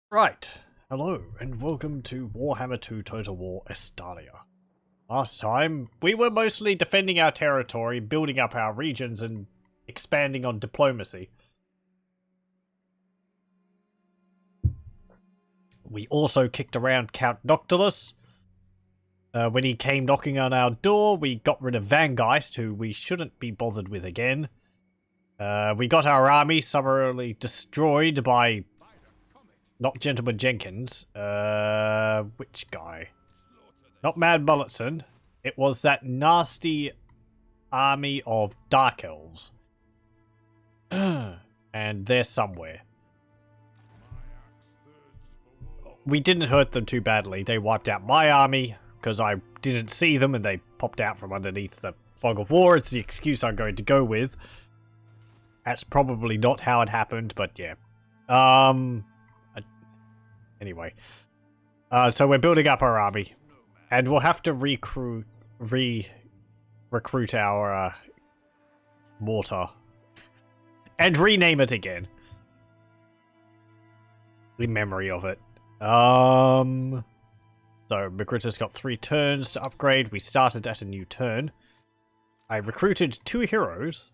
Right, hello and welcome to Warhammer 2 Total War Estalia. Last time, we were mostly defending our territory, building up our regions and expanding on diplomacy. We also kicked around Count Noctilus. When he came knocking on our door, we got rid of Vangeist, who we shouldn't be bothered with again. We got our army summarily destroyed by... not Gentleman Jenkins. Which guy? Not Mad Mulletson. It was that nasty army of Dark Elves. And they're somewhere. We didn't hurt them too badly. They wiped out my army, because I didn't see them and they popped out from underneath the fog of war. It's the excuse I'm going to go with. That's probably not how it happened, but yeah. Anyway. So we're building up our army. And we'll have to recruit our mortar. And rename it again. In memory of it. So Magritta's got 3 turns to upgrade. We started at a new turn. I recruited 2 heroes.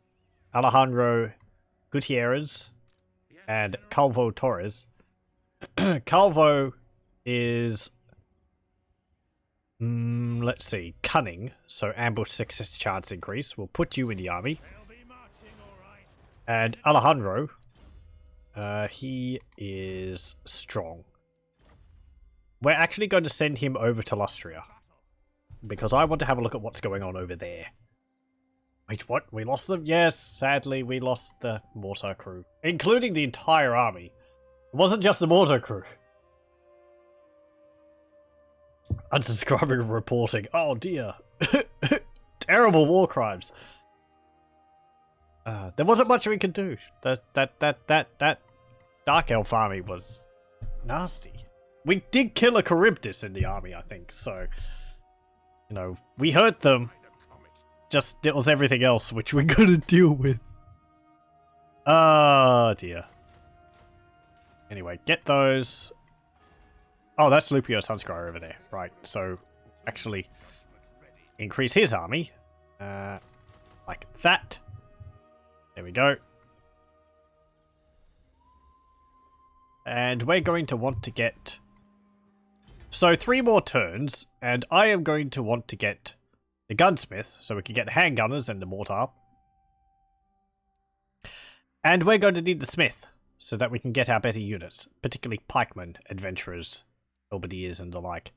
Alejandro Gutierrez and Calvo Torres. Calvo is... let's see. Cunning. So ambush success chance increase. We'll put you in the army. And Alejandro... he is strong. We're actually going to send him over to Lustria. Because I want to have a look at what's going on over there. Wait, what? We lost them? Yes, sadly we lost the mortar crew. Including the entire army. It wasn't just the mortar crew. Unsubscribing and reporting. Oh dear. Terrible war crimes. There wasn't much we could do. That Dark Elf army was nasty. We did kill a Charybdis in the army, I think, so... You know, we hurt them. Just, it was everything else which we're gonna deal with. Oh, dear. Anyway, get those... Oh, that's Lupio Sunscryer over there. Right, so... Actually... Increase his army. Like that. There we go. And we're going to want to get... So 3 more turns, and I am going to want to get the gunsmith, so we can get the handgunners and the mortar. And we're going to need the smith, so that we can get our better units, particularly pikemen, adventurers, halberdiers, and the like.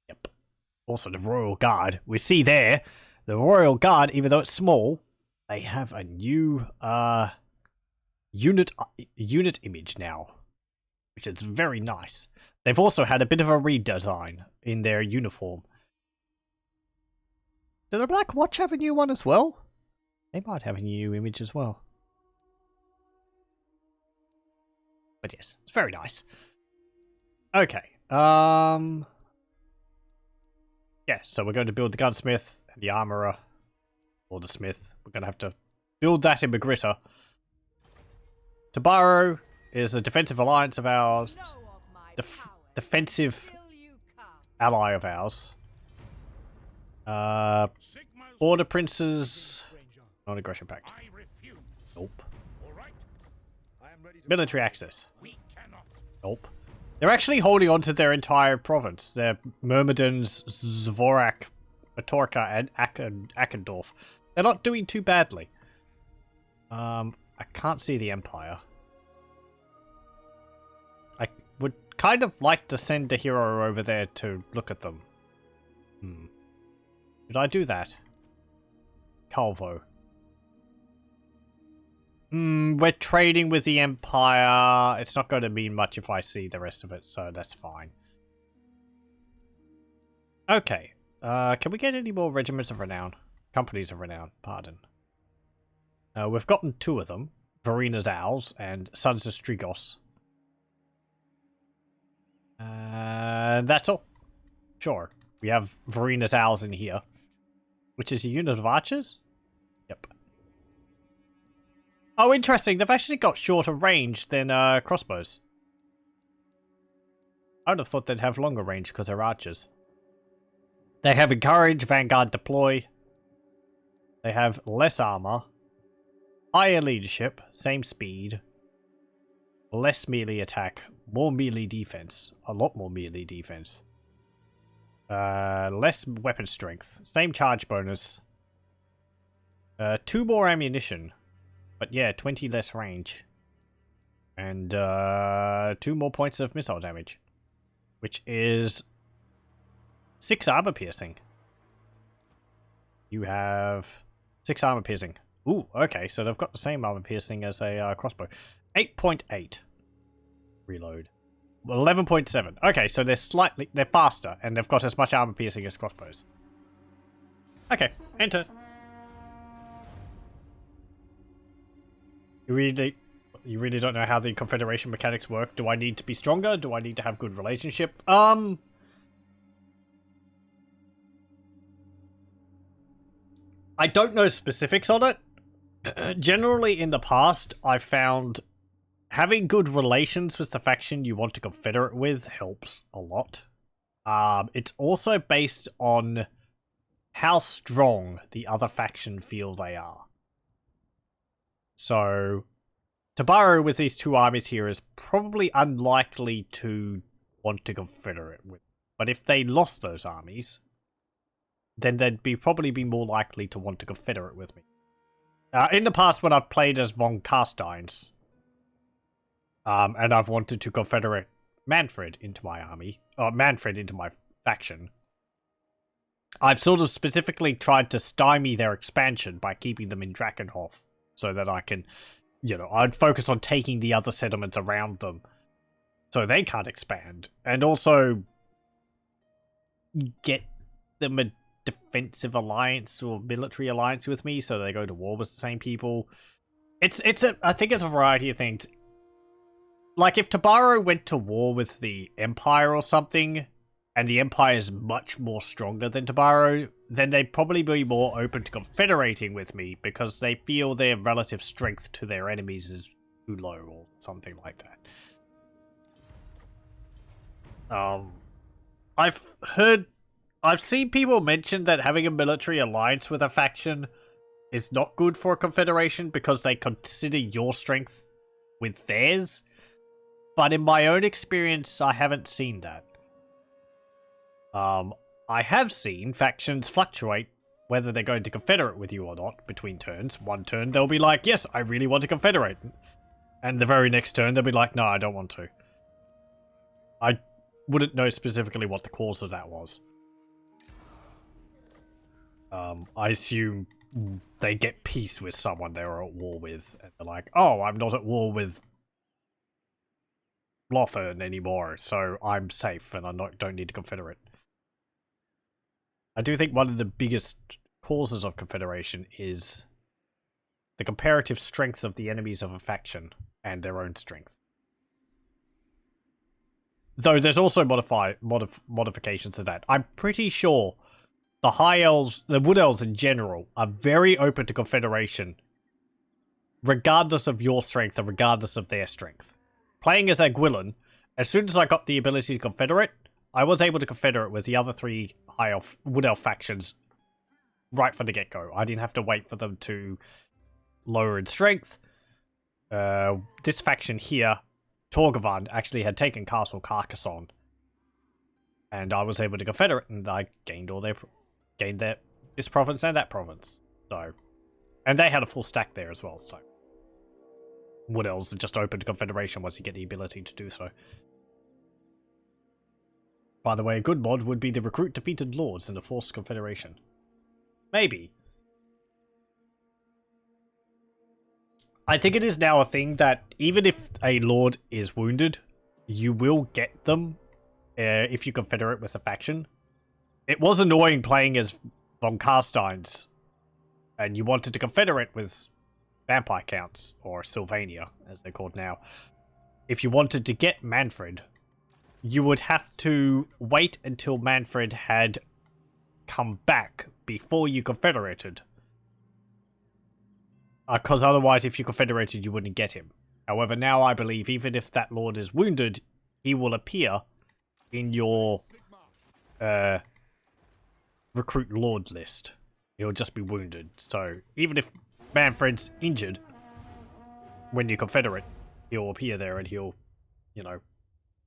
Yep. Also the Royal Guard. We see there, the Royal Guard, even though it's small, they have a new unit image now, which is very nice. They've also had a bit of a redesign in their uniform. Did the Black Watch have a new one as well? They might have a new image as well. But yes, it's very nice. Okay. Yeah, so we're going to build the gunsmith, the armorer, or the smith. We're going to have to build that in Magritta. Tobaro is a defensive alliance of ours. Defensive ally of ours. Border princes. Non-aggression pact. Nope. Military access. Nope. They're actually holding on to their entire province. They're Myrmidons, Zvorak, Matorka, and Akendorf. They're not doing too badly. I can't see the Empire. I would kind of like to send a hero over there to look at them. Should I do that? Calvo. We're trading with the Empire. It's not going to mean much if I see the rest of it, so that's fine. Okay. Can we get any more regiments of renown? Companies of renown, pardon. We've gotten 2 of them. Varina's Owls and Sons of Strigos. That's all. Sure. We have Varina's Owls in here. Which is a unit of archers? Yep. Oh, interesting. They've actually got shorter range than crossbows. I would have thought they'd have longer range because they're archers. They have encourage, vanguard, deploy. They have less armor, higher leadership, same speed, less melee attack, more melee defense, a lot more melee defense. Less weapon strength, same charge bonus. 2 more ammunition, but yeah, 20 less range. And 2 more points of missile damage, which is 6 armor piercing. You have 6 armor piercing. Ooh, okay, so they've got the same armor piercing as a crossbow. 8.8. Reload. 11.7. Okay, so they're faster, and they've got as much armor piercing as crossbows. Okay, enter. You really don't know how the Confederation mechanics work? Do I need to be stronger? Do I need to have good relationship? I don't know specifics on it. Generally, in the past, I've found having good relations with the faction you want to confederate with helps a lot. It's also based on how strong the other faction feel they are. So, Tobaro with these 2 armies here is probably unlikely to want to confederate with. But if they lost those armies, then they'd probably be more likely to want to confederate with me. In the past, when I've played as von Carsteins, and I've wanted to confederate Manfred into my army, or Manfred into my faction, I've sort of specifically tried to stymie their expansion by keeping them in Drakenhof, so that I can, I'd focus on taking the other settlements around them, so they can't expand, and also get them a defensive alliance or military alliance with me, so they go to war with the same people. I think it's a variety of things. Like, if Tobaro went to war with the Empire or something, and the Empire is much more stronger than Tobaro, then they'd probably be more open to confederating with me, because they feel their relative strength to their enemies is too low, or something like that. I've seen people mention that having a military alliance with a faction is not good for a confederation because they consider your strength with theirs. But in my own experience, I haven't seen that. I have seen factions fluctuate whether they're going to confederate with you or not between turns. One turn they'll be like, yes, I really want to confederate. And the very next turn they'll be like, no, I don't want to. I wouldn't know specifically what the cause of that was. I assume they get peace with someone they were at war with, and they're like, oh, I'm not at war with Lothern anymore, so I'm safe and don't need to confederate. I do think one of the biggest causes of confederation is the comparative strength of the enemies of a faction and their own strength. Though there's also modifications to that. I'm pretty sure the High Elves, the Wood Elves in general, are very open to confederation, regardless of your strength and regardless of their strength. Playing as Aguilan, as soon as I got the ability to confederate, I was able to confederate with the other 3 High Elf, Wood Elf factions right from the get-go. I didn't have to wait for them to lower in strength. This faction here, Torgavand, actually had taken Castle Carcassonne, and I was able to confederate, and I gained this province and that province. So, and they had a full stack there as well. So, Wood Elves are just open to confederation once you get the ability to do so. By the way, a good mod would be the recruit defeated lords in the forced confederation. Maybe. I think it is now a thing that even if a lord is wounded, you will get them if you confederate with a faction. It was annoying playing as von Carsteins, and you wanted to confederate with Vampire Counts, or Sylvania, as they're called now. If you wanted to get Manfred, you would have to wait until Manfred had come back before you confederated. Because otherwise, if you confederated, you wouldn't get him. However, now I believe even if that lord is wounded, he will appear in your recruit lord list. He'll just be wounded. So even if Manfred's injured, when you confederate, he'll appear there and he'll, you know,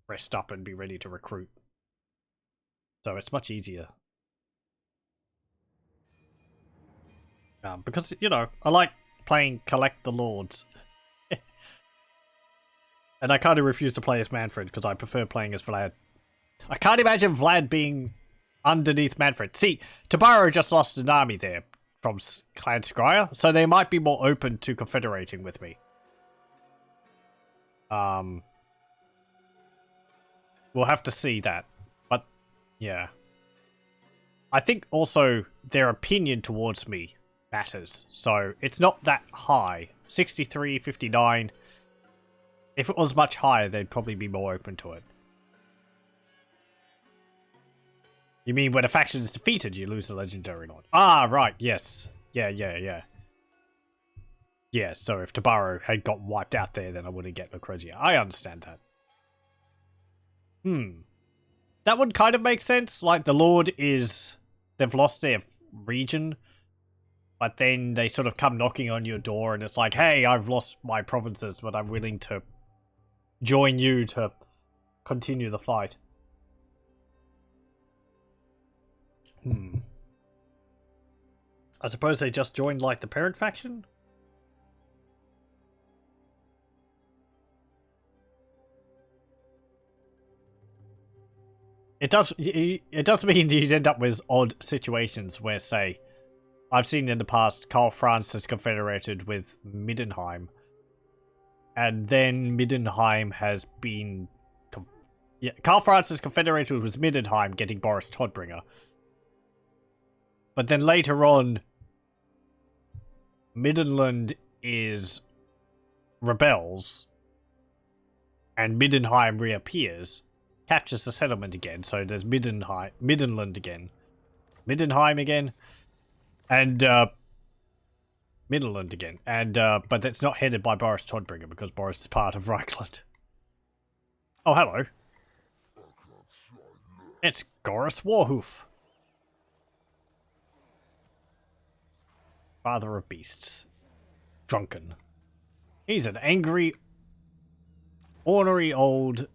rest up and be ready to recruit. So it's much easier. Because, you know, I like playing Collect the Lords. And I kind of refuse to play as Manfred because I prefer playing as Vlad. I can't imagine Vlad being underneath Manfred. See, Tobaro just lost an army there from Clan Scryer, so they might be more open to confederating with me. We'll have to see that. But, yeah. I think also their opinion towards me matters. So, it's not that high. 63, 59. If it was much higher, they'd probably be more open to it. You mean when a faction is defeated, you lose the legendary lord? Ah, right, yes. Yeah. Yeah, so if Tobaro had got wiped out there, then I wouldn't get Lucrezia. I understand that. That would kind of make sense. Like, the lord is... They've lost their region. But then they sort of come knocking on your door and it's like, hey, I've lost my provinces, but I'm willing to join you to continue the fight. I suppose they just joined, like, the parent faction? It does mean you'd end up with odd situations where, say, I've seen in the past Karl Franz has confederated with Middenheim. And then Middenheim has been... Karl Franz has confederated with Middenheim, getting Boris Todbringer. But then later on, Middenland rebels, and Middenheim reappears, captures the settlement again, so there's Middenland again, Middenheim again, and Middenland again, and but that's not headed by Boris Todbringer because Boris is part of Reichland. Oh, hello. It's Goris Warhoof. Father of beasts. Drunken. He's an angry, ornery old,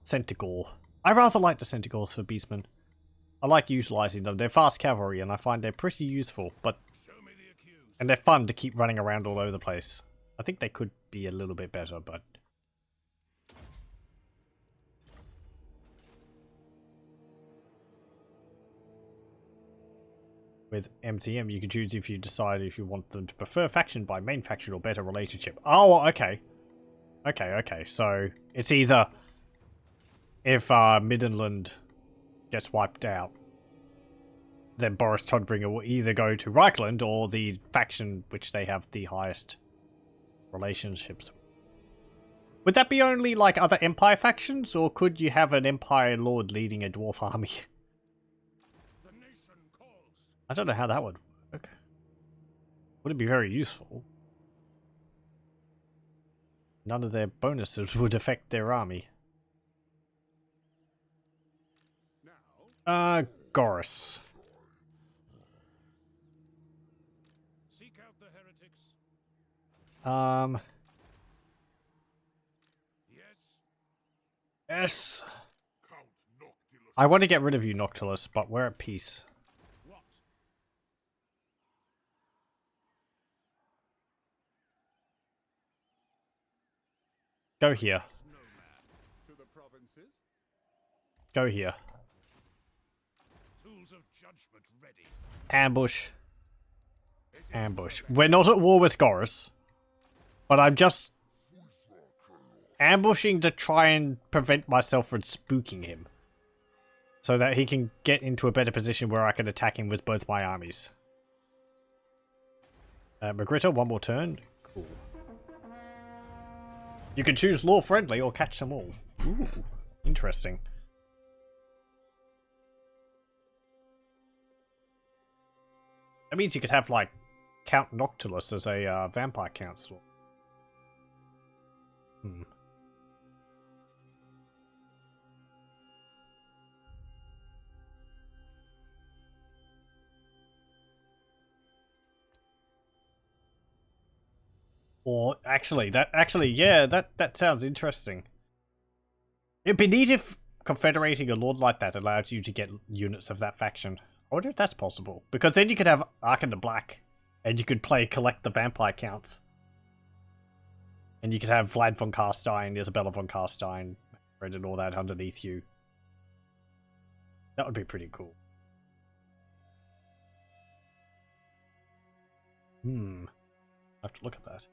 Centaur. I rather like the Centaurs for beastmen. I like utilizing them. They're fast cavalry, and I find they're pretty useful, but... And they're fun to keep running around all over the place. I think they could be a little bit better, but... With MTM, you can choose if you decide if you want them to prefer faction by main faction or better relationship. Oh, okay. Okay. So, it's either... If Middenland gets wiped out, then Boris Todbringer will either go to Reichland or the faction which they have the highest relationships with. Would that be only like other Empire factions, or could you have an Empire Lord leading a dwarf army? I don't know how that would work. Would it be very useful? None of their bonuses would affect their army. Goris. Seek out the heretics. Yes. I want to get rid of you, Noctilus, but we're at peace. What? Go here. Go here. Tools of judgment ready. Ambush. Ambush. We're not at war with Goris, but I'm just ambushing to try and prevent myself from spooking him, so that he can get into a better position where I can attack him with both my armies. Magritta, one more turn. Cool. You can choose law friendly or catch them all. Ooh, interesting. That means you could have, like, Count Noctilus as a vampire counselor. Hmm. Or yeah, that sounds interesting. It'd be neat if confederating a lord like that allowed you to get units of that faction. I wonder if that's possible. Because then you could have Ark the Black, and you could collect the vampire counts. And you could have Vlad von Carstein, Isabella von Carstein, and all that underneath you. That would be pretty cool. I have to look at that.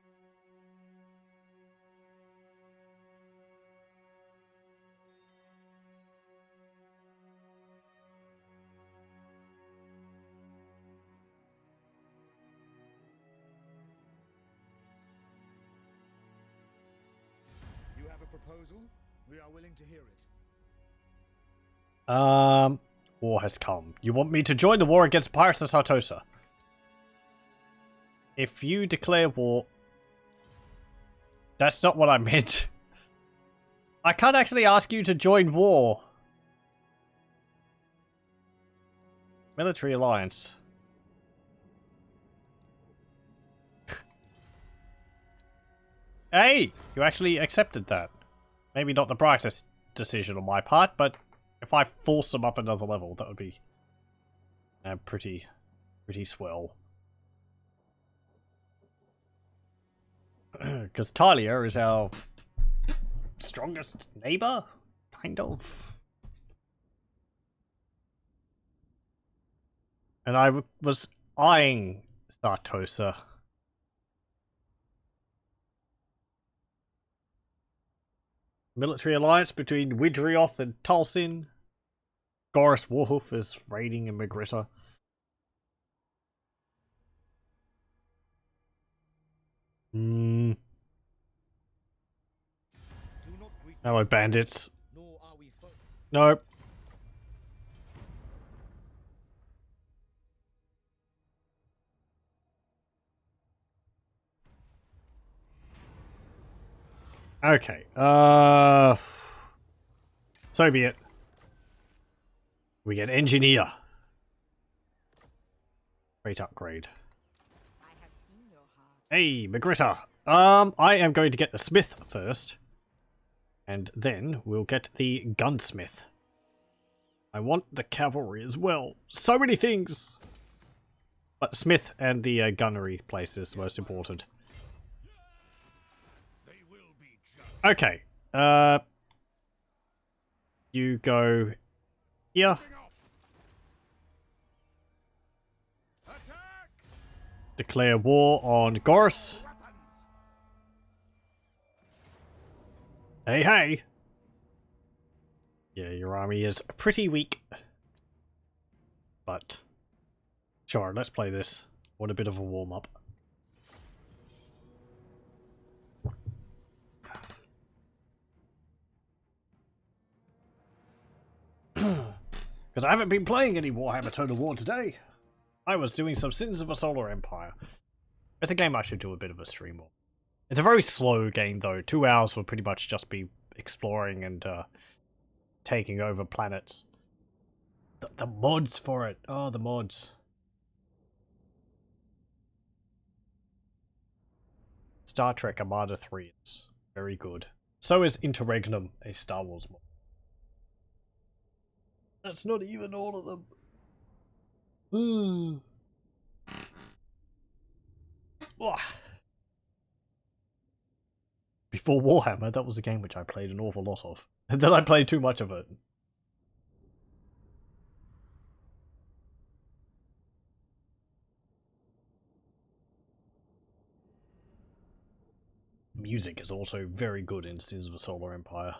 You have a proposal? We are willing to hear it. War has come. You want me to join the war against Pirates of Sartosa? If you declare war... That's not what I meant. I can't actually ask you to join war. Military alliance. Hey! You actually accepted that. Maybe not the brightest decision on my part, but if I force them up another level, that would be pretty swell. Because Talia is our strongest neighbor, kind of. And I was eyeing Sartosa. Military alliance between Widrioth and Talsin. Goris Warhoof is raiding in Magritta. Hello, bandits. Nope. Okay. So be it. We get engineer. Great upgrade. Hey, Magritta. I am going to get the smith first. And then we'll get the gunsmith. I want the cavalry as well. So many things! But smith and the gunnery place is most important. Okay. You go here. Declare war on Goris. Hey, hey! Yeah, your army is pretty weak. But, sure, let's play this. What a bit of a warm-up. Because I haven't been playing any Warhammer Total War today. I was doing some Sins of a Solar Empire. It's a game I should do a bit of a stream on. It's a very slow game though. 2 hours will pretty much just be exploring and taking over planets. The mods for it. Oh, the mods. Star Trek Armada 3 is very good. So is Interregnum, a Star Wars mod. That's not even all of them. Before Warhammer, that was a game which I played an awful lot of. And then I played too much of it. Music is also very good in Sins of a Solar Empire.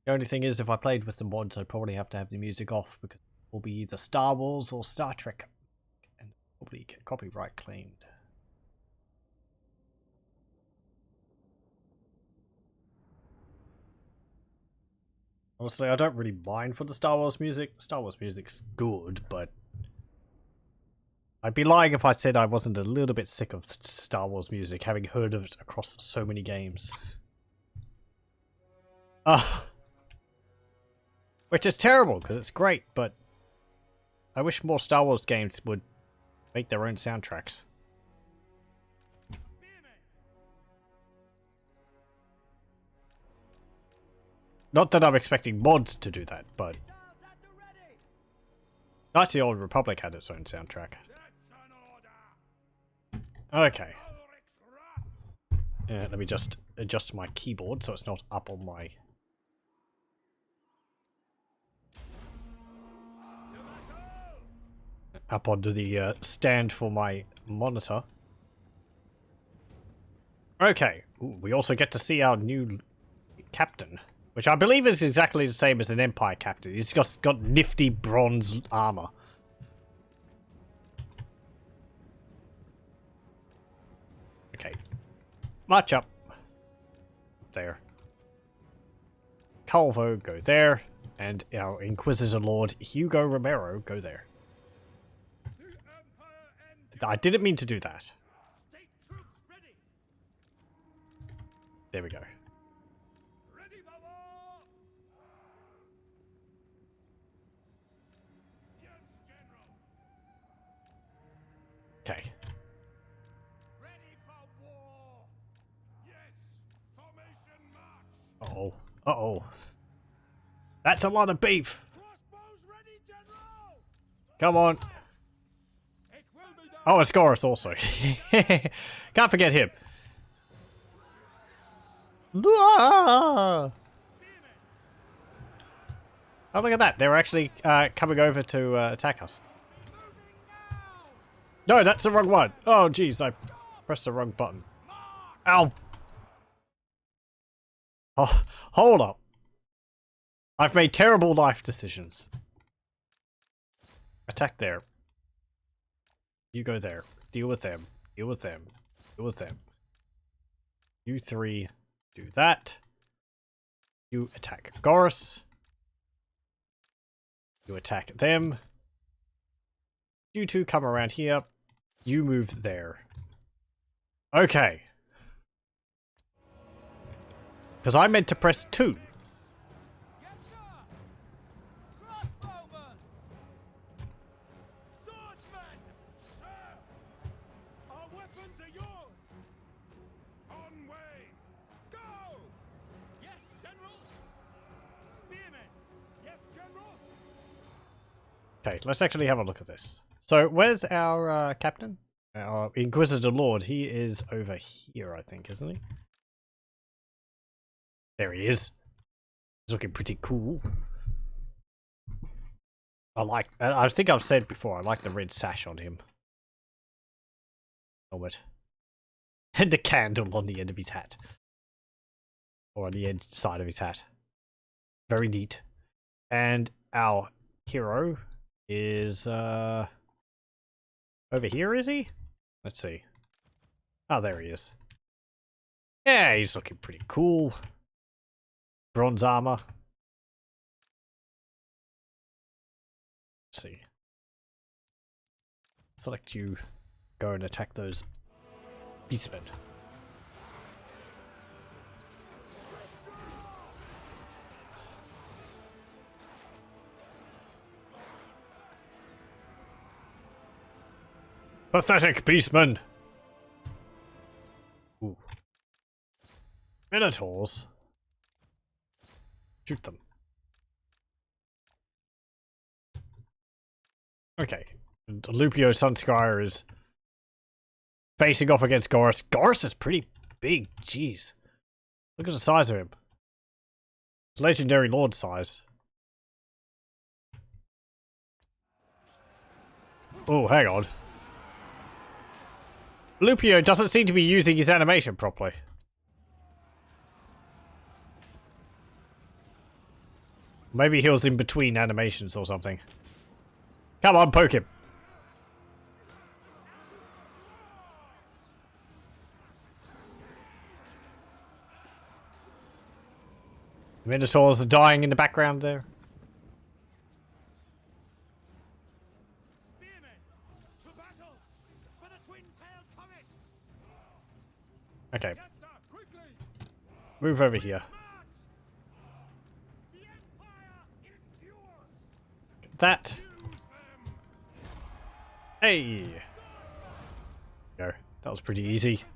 The only thing is, if I played with the mods, I'd probably have to have the music off because it will be either Star Wars or Star Trek. And probably get copyright claimed. Honestly, I don't really mind for the Star Wars music. Star Wars music's good, but I'd be lying if I said I wasn't a little bit sick of Star Wars music, having heard of it across so many games. Which is terrible, because it's great, but I wish more Star Wars games would make their own soundtracks. Not that I'm expecting mods to do that, but Knights of the Old Republic had its own soundtrack. Okay. Let me just adjust my keyboard so it's not up on my... up onto the stand for my monitor. Okay. Ooh, we also get to see our new captain, which I believe is exactly the same as an Empire captain. He's just got nifty bronze armor. Okay. March up. There. Calvo, go there. And our Inquisitor Lord, Hugo Romero, go there. I didn't mean to do that. There we go. Okay. Uh-oh. Uh-oh. That's a lot of beef. Come on. Oh, it's Goris also. Can't forget him. Oh, look at that. They're actually coming over to attack us. No, that's the wrong one. Oh, jeez. I pressed the wrong button. Ow. Oh, hold up. I've made terrible life decisions. Attack there. You go there. Deal with them. Deal with them. Deal with them. You three do that. You attack Goris. You attack them. You two come around here. You move there. Okay. Because I meant to press 2. Okay, let's actually have a look at this. So, where's our captain? Our Inquisitor Lord. He is over here, I think, isn't he? There he is. He's looking pretty cool. I think I've said before, I like the red sash on him. Helmet. And a candle on the end of his hat. Or on the end side of his hat. Very neat. And our hero is over here, is he? Let's see. Oh, there he is. Yeah, he's looking pretty cool. Bronze armor. Let's see. Select you. Go and attack those beastmen. Pathetic beastmen! Ooh. Minotaurs? Shoot them. Okay. And Lupio Sunskyre is facing off against Goris. Goris is pretty big, jeez. Look at the size of him. Legendary Lord size. Oh, hang on. Lupio doesn't seem to be using his animation properly. Maybe he was in between animations or something. Come on, poke him. Minotaurs are dying in the background there. Spearmen, to battle for the twin-tailed comet. Okay, Yes, sir, quickly. move over here. March. The Empire endures. That. Use them. Hey. Go. That was pretty easy. Position.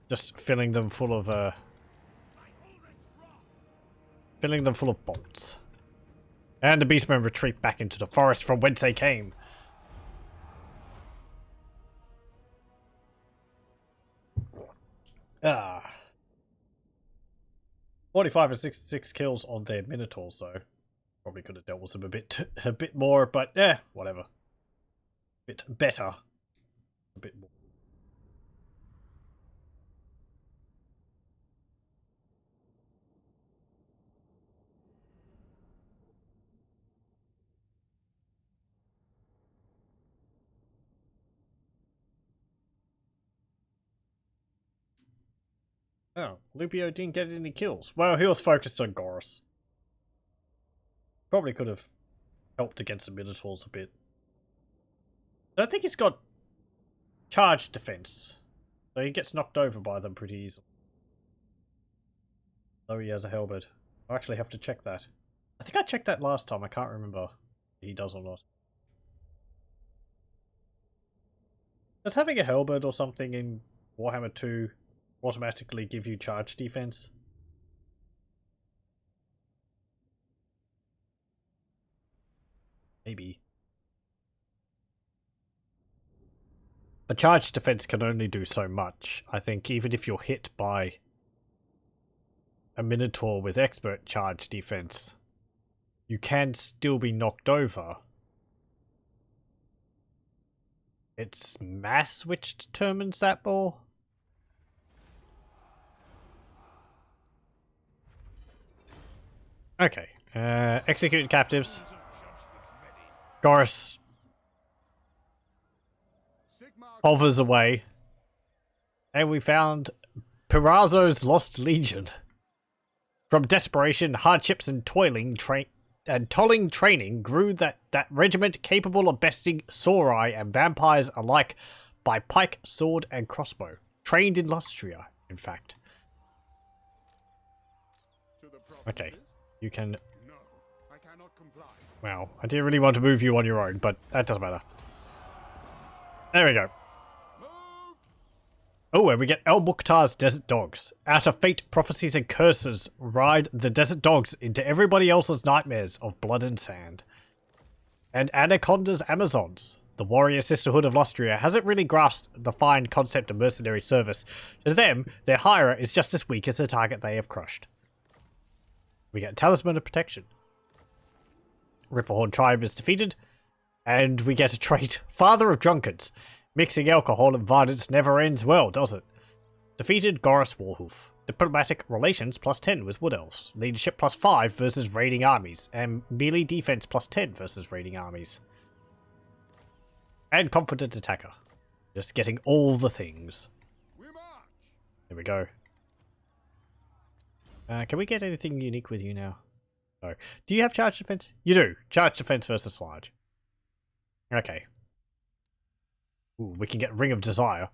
Just filling them full of bolts. And the beastmen retreat back into the forest from whence they came. Ah. 45 and 66 kills on their minotaurs though. Probably could have dealt with them a bit more, but yeah, whatever. Bit better. A bit more. Oh, Lupio didn't get any kills. Well, he was focused on Gorus. Probably could have helped against the Minotaurs a bit. I don't think he's got charge defense, so he gets knocked over by them pretty easily. Though he has a halberd. I actually have to check that. I think I checked that last time. I can't remember if he does or not. Does having a halberd or something in Warhammer 2 automatically give you charge defense? Maybe. But charge defense can only do so much. I think even if you're hit by a Minotaur with expert charge defense, you can still be knocked over. It's mass which determines that more. Okay. Execute captives. Gorus hovers away. And we found Perazzo's Lost Legion. From desperation, hardships, and tolling training grew that regiment capable of besting Saurai and vampires alike by pike, sword, and crossbow. Trained in Lustria, in fact. Okay, you can... No, I cannot comply. Wow, I didn't really want to move you on your own, but that doesn't matter. There we go. Oh, and we get El Mukhtar's Desert Dogs. Out of fate, prophecies, and curses, ride the Desert Dogs into everybody else's nightmares of blood and sand. And Anaconda's Amazons. The warrior sisterhood of Lustria hasn't really grasped the fine concept of mercenary service. To them, their hirer is just as weak as the target they have crushed. We get Talisman of Protection. Ripplehorn Tribe is defeated. And we get a trait, Father of Drunkards. Mixing alcohol and violence never ends well, does it? Defeated Gorus Warhoof. Diplomatic relations +10 with Wood Elves. Leadership +5 versus raiding armies. And melee defense +10 versus raiding armies. And confident attacker. Just getting all the things. There we go. Can we get anything unique with you now? No. Do you have charge defense? You do. Charge defense versus large. Okay. Ooh, we can get Ring of Desire.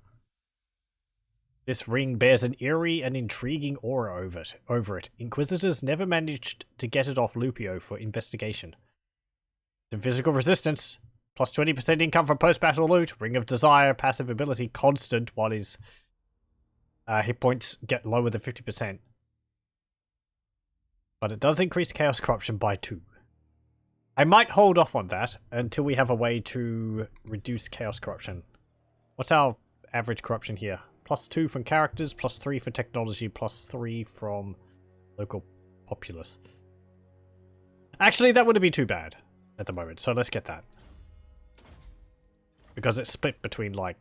This ring bears an eerie and intriguing aura over it. Inquisitors never managed to get it off Lupio for investigation. Some physical resistance. Plus 20% income from post-battle loot. Ring of Desire, passive ability, constant while his hit points get lower than 50%. But it does increase Chaos Corruption by 2. I might hold off on that until we have a way to reduce Chaos Corruption. What's our average corruption here? +2 from characters, +3 for technology, +3 from local populace. Actually, that wouldn't be too bad at the moment, so let's get that. Because it's split between, like,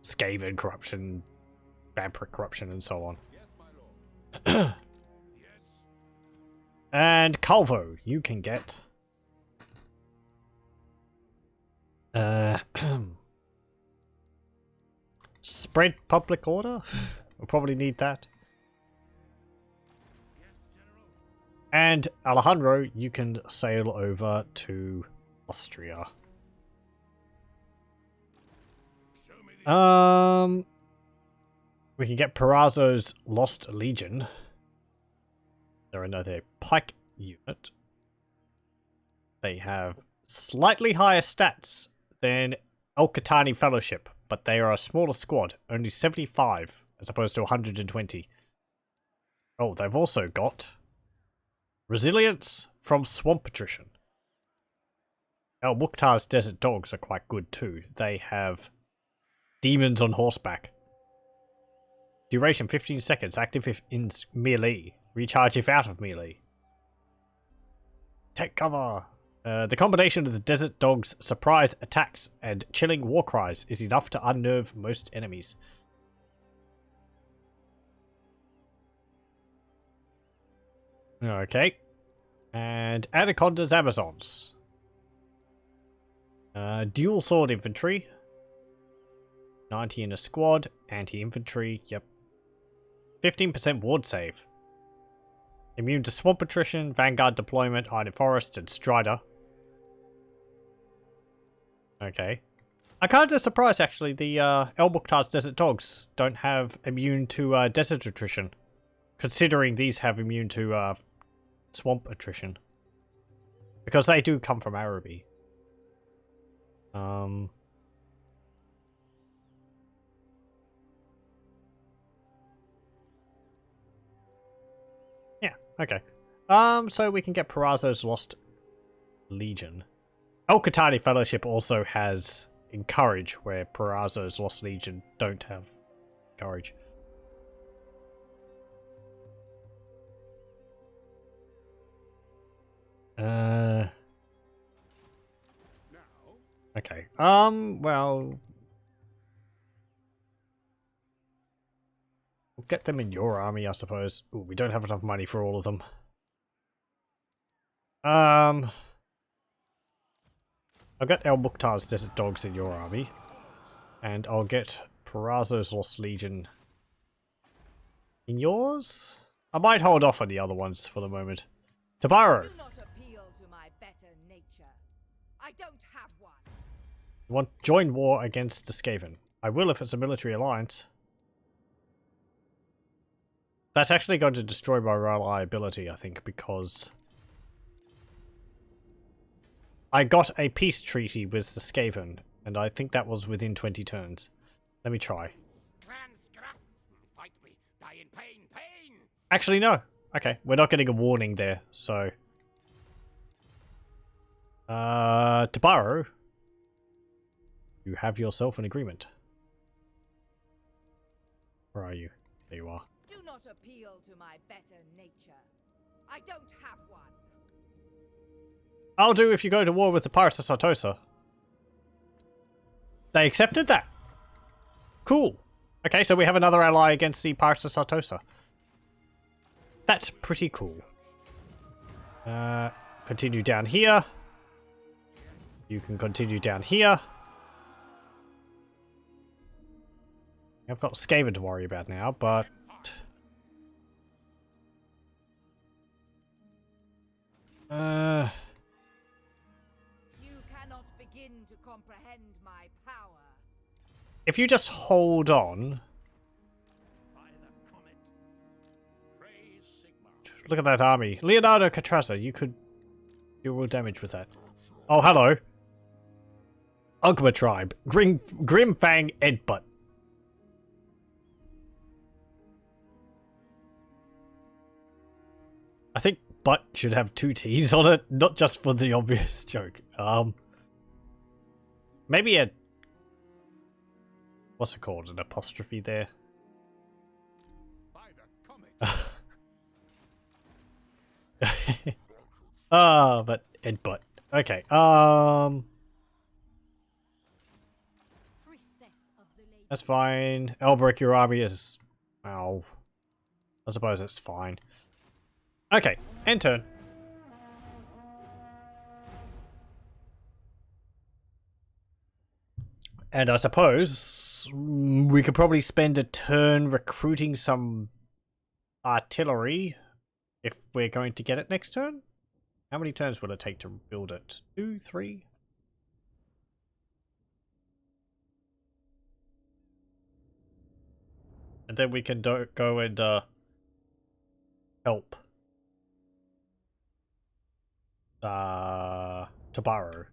Skaven corruption, vampiric corruption, and so on. Yes. And Calvo, you can get... spread public order. We'll probably need that. And Alejandro, you can sail over to Austria. We can get Perazzo's Lost Legion. They're another pike unit. They have slightly higher stats than El-Qatani Fellowship, but they are a smaller squad, only 75 as opposed to 120. Oh, they've also got resilience from swamp attrition. El-Mukhtar's desert dogs are quite good too. They have demons on horseback. Duration 15 seconds, active if in melee, recharge if out of melee. Take cover! The combination of the desert dog's surprise attacks and chilling war cries is enough to unnerve most enemies. Okay. And Anaconda's Amazons. Dual sword infantry. 90 in a squad. Anti-infantry, yep. 15% ward save. Immune to swamp attrition, vanguard deployment, iron forest, and strider. Okay. I'm kind of surprised actually the El-Mukhtar's desert dogs don't have immune to desert attrition. Considering these have immune to swamp attrition. Because they do come from Araby. Yeah, okay. So we can get Perazzo's Lost Legion. El-Qatani Fellowship also has Encourage, where Perazzo's Lost Legion don't have Encourage. Okay. Well, we'll get them in your army, I suppose. Ooh, we don't have enough money for all of them. I'll get El-Mukhtar's Desert Dogs in your army. And I'll get Perazzo's Lost Legion in yours? I might hold off on the other ones for the moment. Tobaro! Do not appeal to my better nature. I don't have one. You want join war against the Skaven? I will if it's a military alliance. That's actually going to destroy my reliability, I think, because I got a peace treaty with the Skaven, and I think that was within 20 turns. Let me try. Fight me, die in pain, pain. Actually, no. Okay, we're not getting a warning there, so... Tobaro, you have yourself an agreement. Where are you? There you are. Do not appeal to my better nature. I don't have one. I'll do if you go to war with the Pirates of Sartosa. They accepted that. Cool. Okay, so we have another ally against the Pirates of Sartosa. That's pretty cool. Continue down here. You can continue down here. I've got Skaven to worry about now, but... You cannot begin to comprehend my power. If you just hold on... Look at that army. Leonardo Catrasa, you could do real damage with that. Oh, hello. Ugma tribe. Grimfang Edbutt. I think butt should have 2 T's on it, not just for the obvious joke. Maybe a... What's it called? An apostrophe there? By the comet. But Edbutt. Okay, that's fine. Elbrick, your army is... Well, I suppose it's fine. Okay, end turn. And I suppose we could probably spend a turn recruiting some artillery if we're going to get it next turn. How many turns will it take to build it? 2, 3? And then we can go and help Tobaro.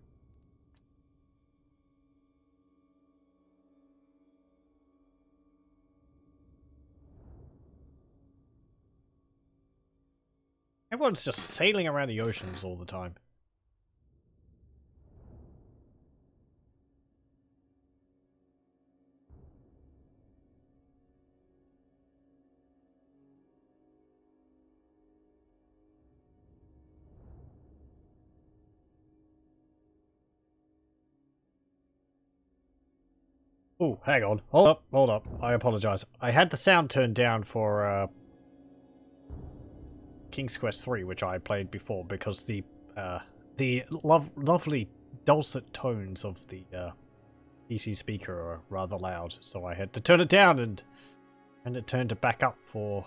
Everyone's just sailing around the oceans all the time. Oh, hang on. Hold up. I apologize. I had the sound turned down for King's Quest 3, which I played before, because the lovely dulcet tones of the PC speaker are rather loud, so I had to turn it down, and it turned it back up for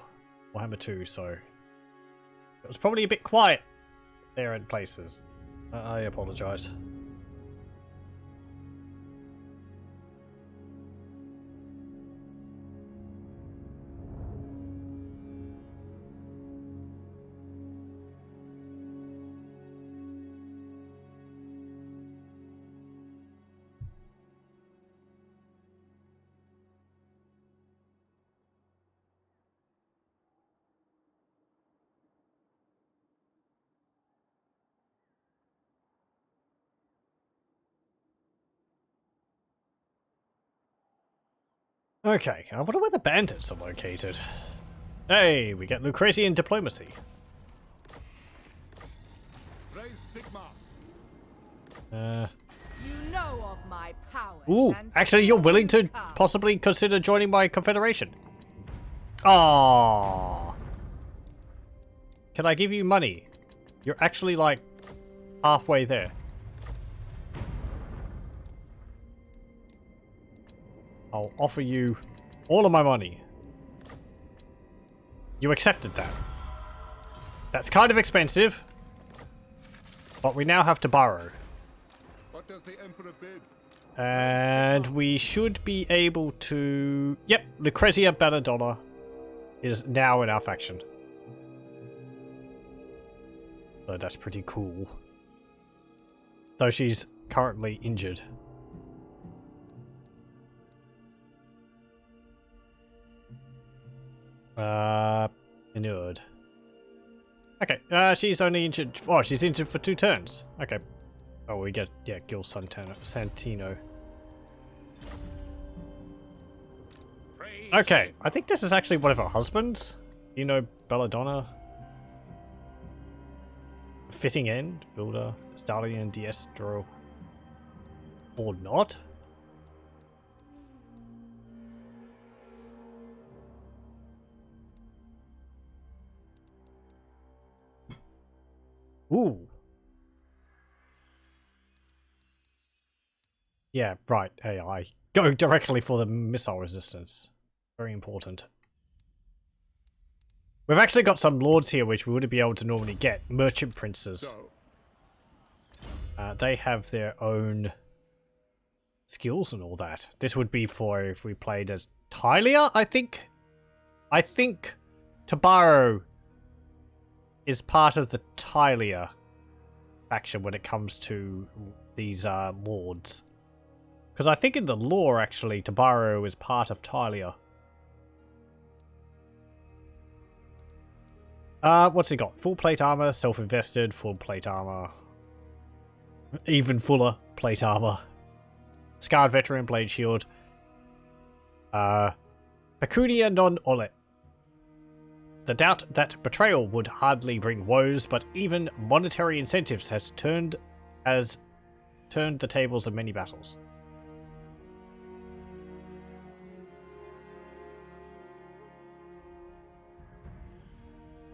Warhammer 2, so it was probably a bit quiet there in places. I apologize. Okay, I wonder where the bandits are located. Hey, we get Lucretian diplomacy. Raise Sigma. You know of my powers. Ooh, and actually, you're willing to still come. possibly consider joining my confederation. Aww. Can I give you money? You're actually like halfway there. I'll offer you all of my money. You accepted that. That's kind of expensive, but we now have to borrow. What does the Emperor bid? And we should be able to... Yep, Lucretia Belladonna is now in our faction. So that's pretty cool. Though she's currently injured. Inured. Okay, she's only injured... Oh, she's injured for 2 turns. Okay. Oh, we get, yeah, Gil Santino. Okay, I think this is actually one of her husbands. You know, Belladonna. Fitting end, builder, Estalian, Diestro. Or not? Ooh. Yeah, right, AI. Go directly for the missile resistance. Very important. We've actually got some lords here which we wouldn't be able to normally get. Merchant princes. They have their own skills and all that. This would be for if we played as Tylia, I think. I think Tobaro is part of the Tylia faction when it comes to these lords. Because I think in the lore, actually, Tobaro is part of Tylia. What's he got? Full plate armor, self-invested, full plate armor. Even fuller plate armor. Scarred veteran, blade shield. Pecunia non olet. The doubt that betrayal would hardly bring woes, but even monetary incentives has turned the tables of many battles.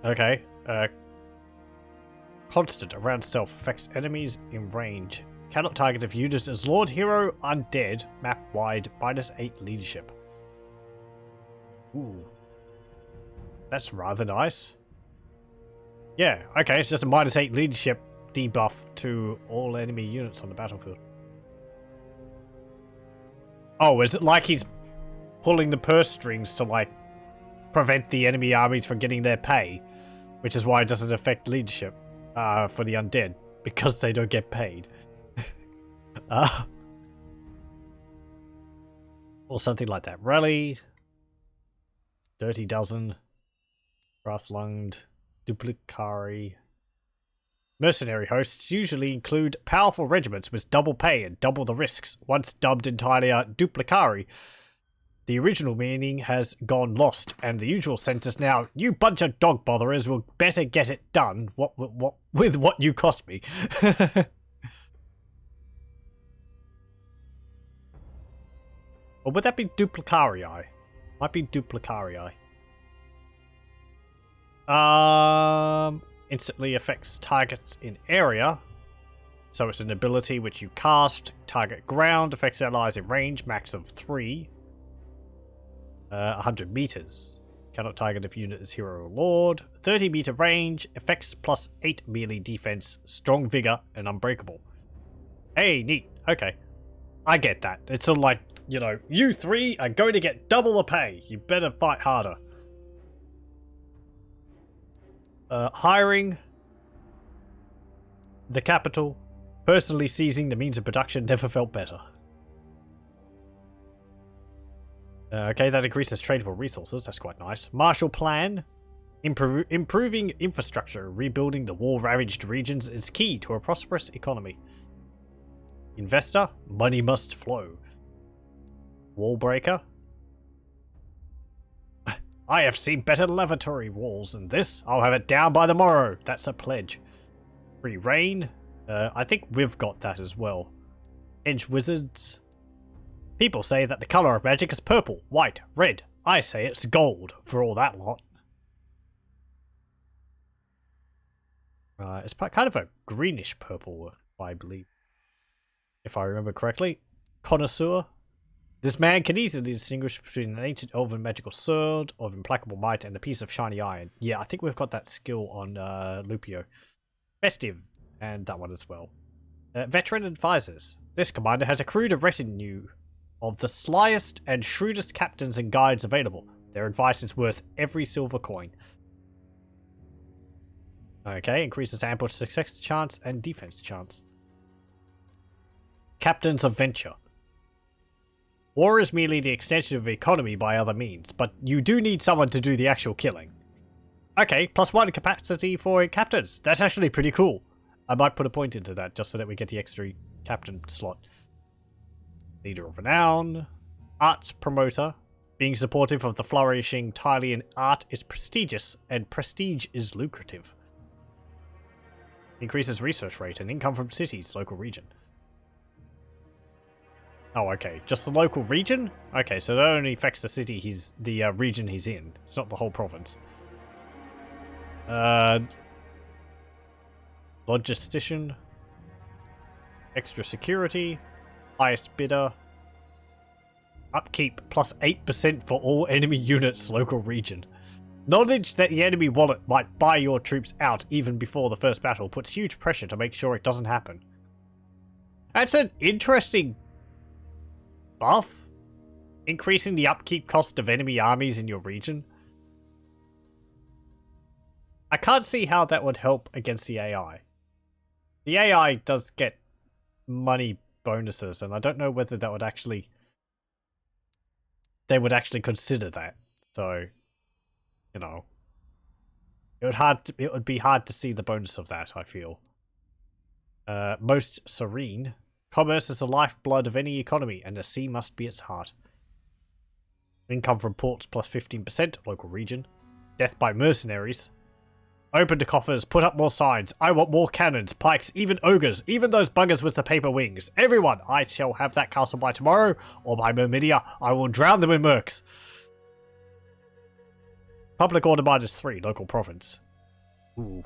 Okay. Constant around self affects enemies in range. Cannot target if units as Lord Hero Undead. Map wide. -8 leadership. Ooh. That's rather nice. Yeah, okay, it's just a -8 leadership debuff to all enemy units on the battlefield. Oh, is it like he's pulling the purse strings to, like, prevent the enemy armies from getting their pay? Which is why it doesn't affect leadership for the undead. Because they don't get paid. Or something like that. Rally. Dirty Dozen. Brass-lunged. Duplicari. Mercenary hosts usually include powerful regiments with double pay and double the risks. Once dubbed entirely Duplicari, the original meaning has gone lost, and the usual sense is now, you bunch of dog botherers will better get it done with what you cost me. Or would that be Duplicarii? Might be Duplicarii. Instantly affects targets in area. So it's an ability which you cast, target ground, affects allies in range, max of 3. 100 meters. Cannot target if unit is hero or lord. 30 meter range, effects +8 melee defense, strong vigor, and unbreakable. Hey, neat. Okay. I get that. It's sort of like, you know, you three are going to get double the pay. You better fight harder. Hiring the capital. Personally seizing the means of production, never felt better. Okay, that increases tradable resources. That's quite nice. Marshall Plan. Improving infrastructure. Rebuilding the war-ravaged regions is key to a prosperous economy. Investor. Money must flow. Wall breaker. I have seen better lavatory walls than this. I'll have it down by the morrow. That's a pledge. Free reign. I think we've got that as well. Edge wizards. People say that the colour of magic is purple, white, red. I say it's gold for all that lot. It's kind of a greenish purple, I believe. If I remember correctly. Connoisseur. This man can easily distinguish between an ancient elven magical sword of implacable might and a piece of shiny iron. Yeah, I think we've got that skill on Lupio. Festive. And that one as well. Veteran advisors. This commander has accrued a retinue of the slyest and shrewdest captains and guides available. Their advice is worth every silver coin. Okay, increases ambush success chance and defense chance. Captains of Venture. War is merely the extension of economy by other means, but you do need someone to do the actual killing. Okay, +1 capacity for captains. That's actually pretty cool. I might put a point into that just so that we get the extra captain slot. Leader of Renown. Arts Promoter. Being supportive of the flourishing Estalian art is prestigious, and prestige is lucrative. Increases research rate and income from cities, local region. Oh, okay. Just the local region? Okay, so that only affects the city the region he's in. It's not the whole province. Logistician. Extra security. Highest bidder. Upkeep +8% for all enemy units, local region. Knowledge that the enemy wallet might buy your troops out even before the first battle puts huge pressure to make sure it doesn't happen. That's an interesting buff. Increasing the upkeep cost of enemy armies in your region. I can't see how that would help against the AI. The AI does get money bonuses, and I don't know whether that would actually... they would actually consider that. So, you know, it would be hard to see the bonus of that, I feel. Most serene. Commerce is the lifeblood of any economy, and the sea must be its heart. Income from ports +15%, local region. Death by mercenaries. Open the coffers, put up more signs. I want more cannons, pikes, even ogres, even those buggers with the paper wings. Everyone, I shall have that castle by tomorrow, or by Myrmidia. I will drown them in mercs. Public order -3, local province. Ooh.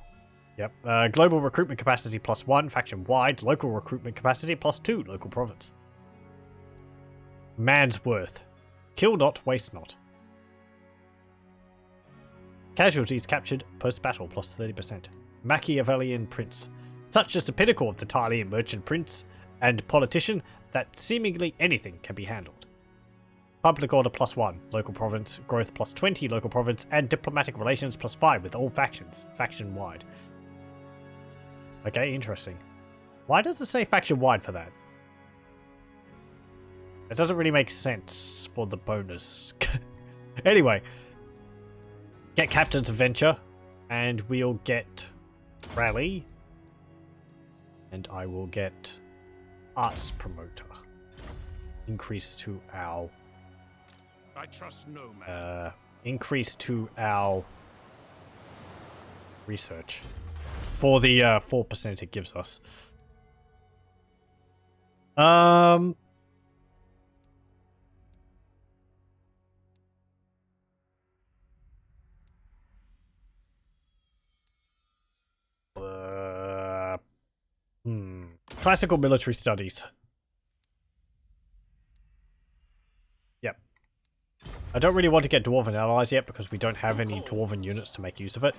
Yep. Global recruitment capacity +1, faction wide. Local recruitment capacity +2, local province. Man's worth. Kill not, waste not. Casualties captured post-battle +30%. Machiavellian prince. Such as the pinnacle of the Estalian merchant prince and politician that seemingly anything can be handled. Public order +1, local province. Growth +20, local province. And diplomatic relations +5 with all factions, faction-wide. Okay, interesting. Why does it say faction-wide for that? It doesn't really make sense for the bonus. Anyway. Get Captain's Adventure. And we'll get Rally. And I will get Arts Promoter. Increase to our... I trust no man. Increase to our... research. For the 4% it gives us. Classical military studies. Yep. I don't really want to get Dwarven allies yet because we don't have any Dwarven units to make use of it.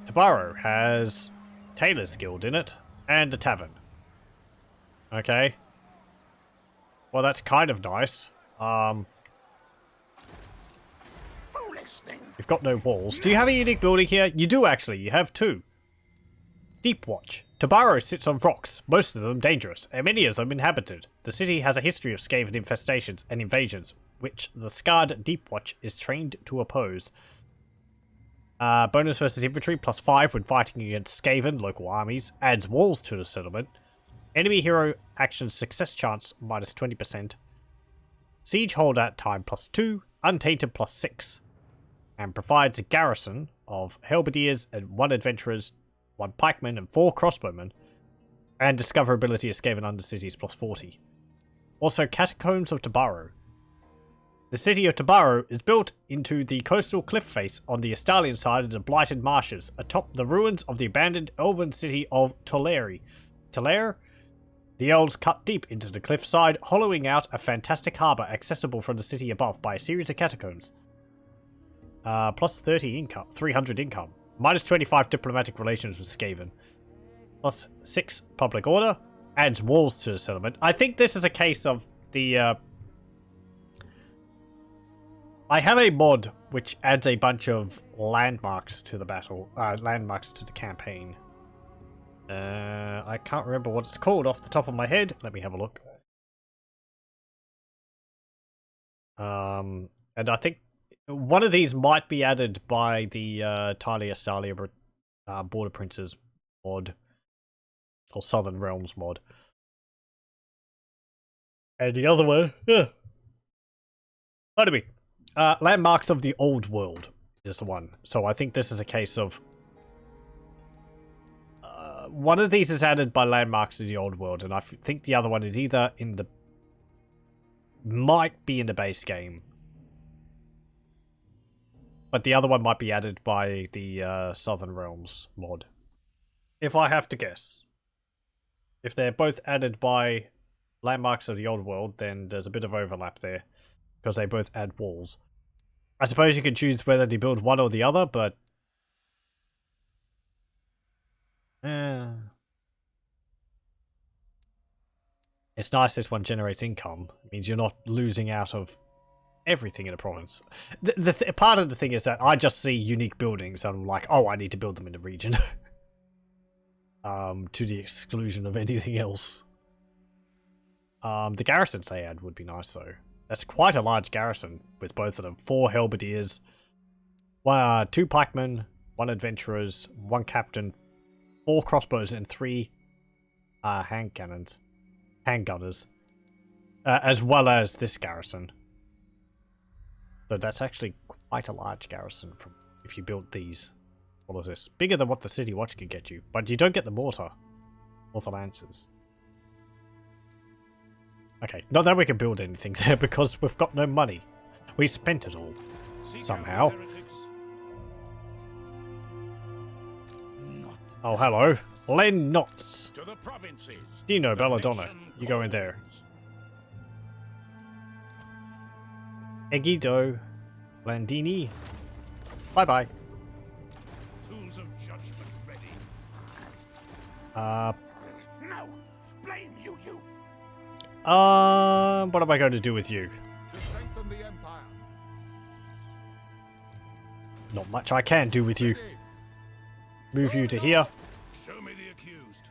Tobaro has Tailor's Guild in it and a tavern. Okay. Well, that's kind of nice. You've got no walls. Do you have a unique building here? You do actually. You have two. Deep Watch. Tobaro sits on rocks, most of them dangerous, and many of them inhabited. The city has a history of Skaven infestations and invasions, which the scarred Deep Watch is trained to oppose. Bonus versus infantry +5 when fighting against Skaven, local armies, adds walls to the settlement. Enemy hero action success chance -20%. Siege holdout time +2, untainted +6. And provides a garrison of halberdiers and 1 adventurers, 1 pikeman and 4 crossbowmen, and discoverability of Skaven Undercities +40. Also, Catacombs of Tobaro. The city of Tobaro is built into the coastal cliff face on the Estalian side of the blighted marshes, atop the ruins of the abandoned elven city of Toleri. Toler? The elves cut deep into the cliffside, hollowing out a fantastic harbour accessible from the city above by a series of catacombs. +30 income, 300 income. -25 diplomatic relations with Skaven. +6 public order. Adds walls to the settlement. I think this is a case of the... I have a mod which adds a bunch of landmarks to the battle. Landmarks to the campaign. I can't remember what it's called off the top of my head. Let me have a look. And I think one of these might be added by the Estalia Border Princes mod. Or Southern Realms mod. And the other one, pardon me. Landmarks of the Old World is the one. So I think this is a case of... one of these is added by Landmarks of the Old World, and I think the other one is either in the... might be in the base game. But the other one might be added by the Southern Realms mod. If I have to guess. If they're both added by Landmarks of the Old World, then there's a bit of overlap there. Because they both add walls. I suppose you can choose whether to build one or the other, but... It's nice this one generates income. It means you're not losing out of everything in a province. Part of the thing is that I just see unique buildings and I'm like, oh, I need to build them in the region. To the exclusion of anything else. The garrisons they add would be nice though. That's quite a large garrison with both of them. 4 halberdiers, 2 pikemen, 1 adventurers, 1 captain, 4 crossbows, and 3 handgunners, as well as this garrison. So that's actually quite a large garrison from if you build these. What is this? Bigger than what the City Watch could get you, but you don't get the mortar or the lances. Okay, not that we can build anything there because we've got no money. We spent it all somehow. Not Oh, hello. Len Knox. To the provinces. Dino The Belladonna. nation You go in there. calls. Egido. Landini. Bye-bye. Tools of judgment ready. Uh, No! Blame you, you! what am I going to do with you? To strengthen the Empire. Not much I can do with you. Move you to here. Show me the accused.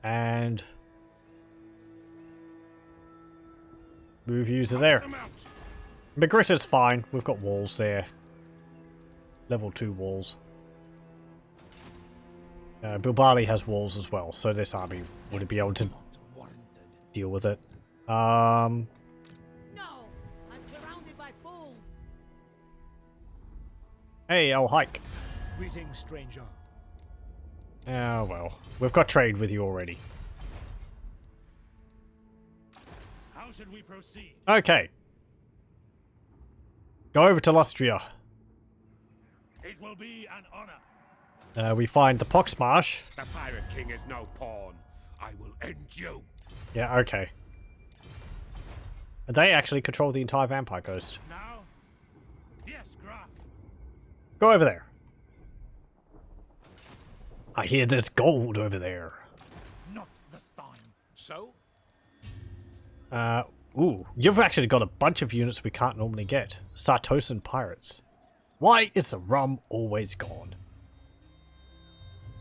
And move you to there. Them out. Magritta's fine. We've got walls there. Level 2 walls. Bilbali has walls as well, so this army wouldn't be able to deal with it. No! I'm surrounded by fools! Hey, I'll hike. Greetings, stranger. Oh well. We've got trade with you already. How should we proceed? Okay. Go over to Lustria. It will be an honor. We find the Poxmarsh. The Pirate King is no pawn. I will end you. Yeah, okay. They actually control the entire Vampire Coast. Now? Yes, Graf. Go over there. I hear there's gold over there. Not this time. So? Ooh, you've actually got a bunch of units we can't normally get. Sartosan pirates. Why is the rum always gone?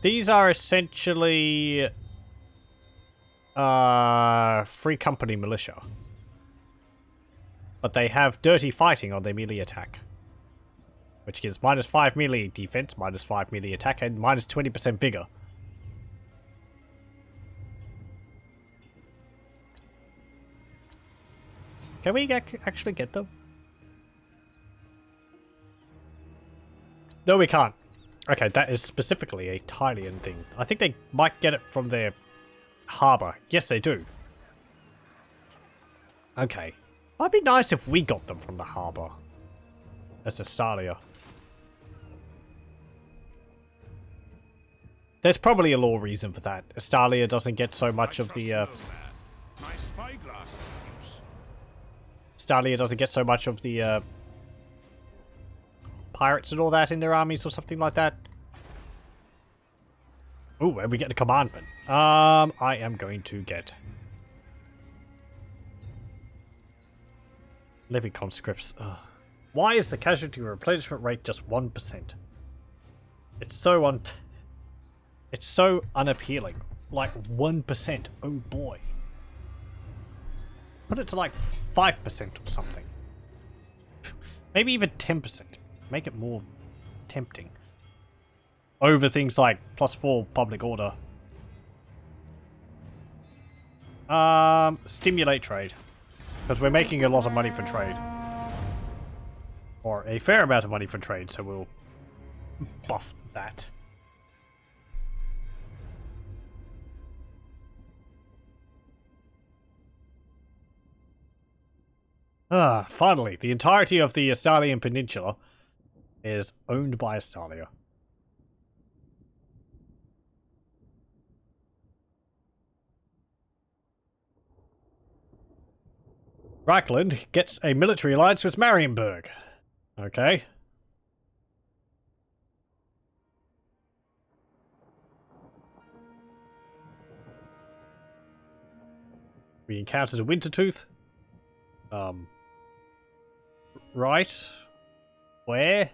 These are essentially free company militia. But they have dirty fighting on their melee attack. Which gives -5 melee defense, -5 melee attack, and -20% vigor. Can we actually get them? No, we can't. Okay, that is specifically a Estalian thing. I think they might get it from their harbour. Yes, they do. Okay. Might be nice if we got them from the harbour. That's Estalia. There's probably a law reason for that. Estalia doesn't get so much of the, My spyglass is of use. Estalia doesn't get so much of the, pirates and all that in their armies or something like that. Ooh, and we get a commandment. I am going to get levy conscripts. Ugh. Why is the casualty replenishment rate just 1%? It's so unappealing. Like 1%. Oh boy. Put it to like 5% or something. Maybe even 10%. Make it more tempting. Over things like +4 public order. Stimulate trade. Because we're making a lot of money for trade. Or a fair amount of money for trade, so we'll buff that. Finally, the entirety of the Estalian peninsula is owned by Estalia. Reichland gets a military alliance with Marienburg. Okay. We encountered a Wintertooth. Right. Where?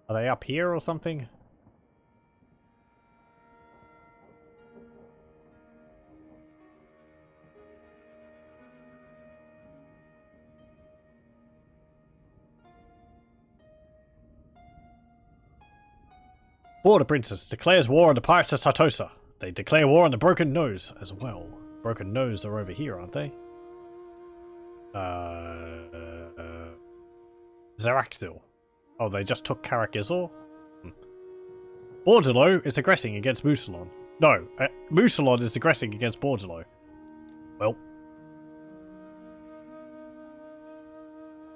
Are they up here or something? Border Princess declares war on the pirates of Sartosa. They declare war on the Broken Nose as well. Broken Nose are over here, aren't they? Zarakthil. Oh, they just took Karakizor? Bordello is aggressing against Musalon. No, Musalon is aggressing against Bordello. Well.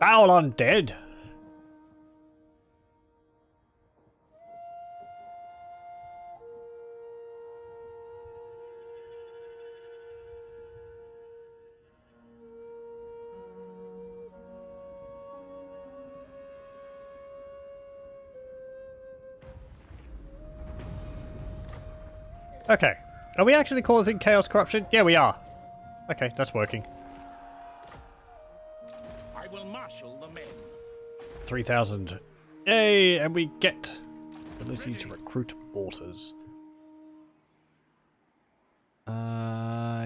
Foul undead. Okay. Are we actually causing chaos corruption? Yeah, we are. Okay, that's working. I will marshal the men. 3,000. Yay! And we get ability to recruit mortars.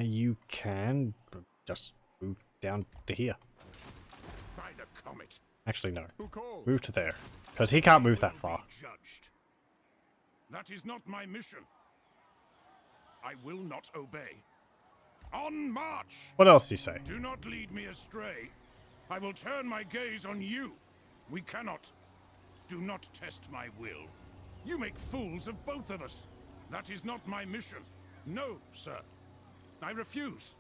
You can just move down to here. By the comet. Actually, no. Who called? Move to there. Because he can't move that far. Judged. That is not my mission. I will not obey. On march! What else do you say? Do not lead me astray. I will turn my gaze on you. We cannot. Do not test my will. You make fools of both of us. That is not my mission. No, sir. I refuse.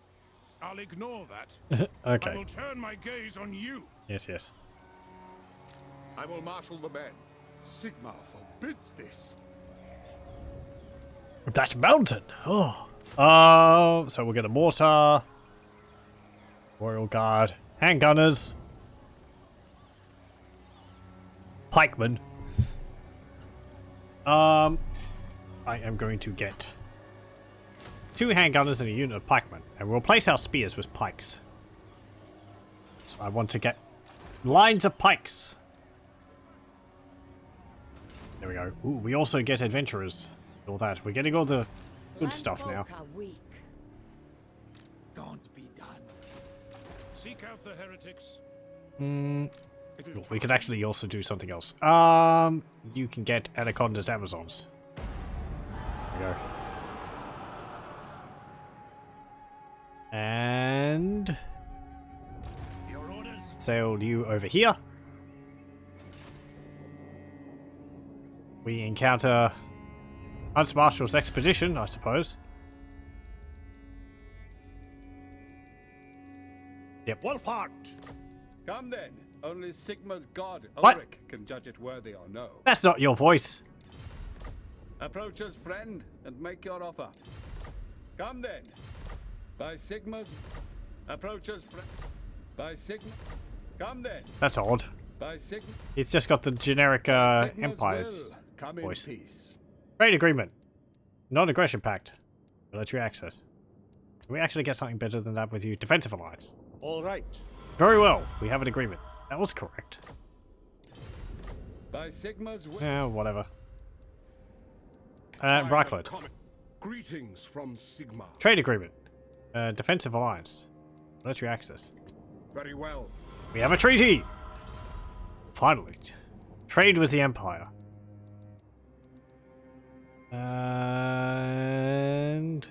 I'll ignore that. I Okay. will turn my gaze on you. Yes, yes. I will marshal the men. Sigma forbids this. That mountain! Oh. So we'll get a mortar. Royal Guard. Handgunners. Pikemen. I am going to get 2 handgunners and a unit of pikemen. And we'll replace our spears with pikes. So I want to get lines of pikes. There we go. Ooh, we also get adventurers. All that. We're getting all the good stuff now. Can't be done. Seek out the heretics. We could actually also do something else. You can get Anaconda's Amazons. There we go. And Your orders. sail you over here. We encounter Hunts Marshal's expedition, I suppose. Yep. Wolfhart! Come then. Only Sigma's god, What? Ulrich, can judge it worthy or no. That's not your voice. Approach us, friend, and make your offer. Come then. By Sigma's... Approach us, friend. By Sigma... Come then. That's odd. By Sigma... It's just got the generic Sigma's Empire's will. Come voice. in peace. Trade agreement. Non-aggression pact. Military access. Can we actually get something better than that with you? Defensive alliance. All right. Very well. We have an agreement. That was correct. By Sigma's will... Yeah, whatever. Reichland. Greetings from Sigma. Trade agreement. Defensive alliance. Military access. Very well. We have a treaty! Finally. Trade with the Empire. And...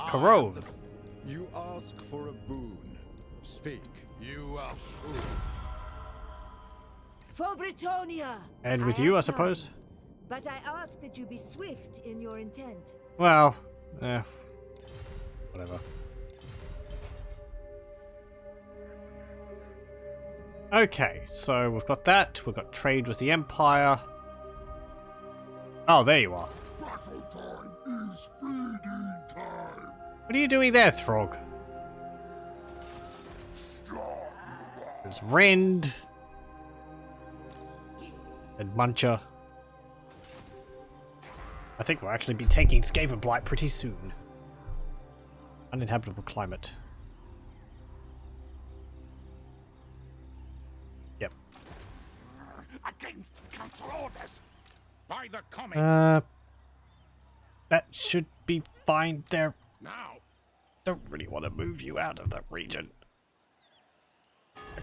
Corrode. You ask for a boon. Speak. You ask. For Britannia! And with I you, I have suppose? time, but I ask that you be swift in your intent. Well, whatever. Okay, so we've got that. We've got trade with the Empire. Oh, there you are. Battle time is feeding time. What are you doing there, Throg? There's Rend. And Muncher. I think we'll actually be taking Skavenblight pretty soon. Uninhabitable climate. Yep. Against council orders. By the comet. That should be fine there. Now. Don't really want to move you out of that region. I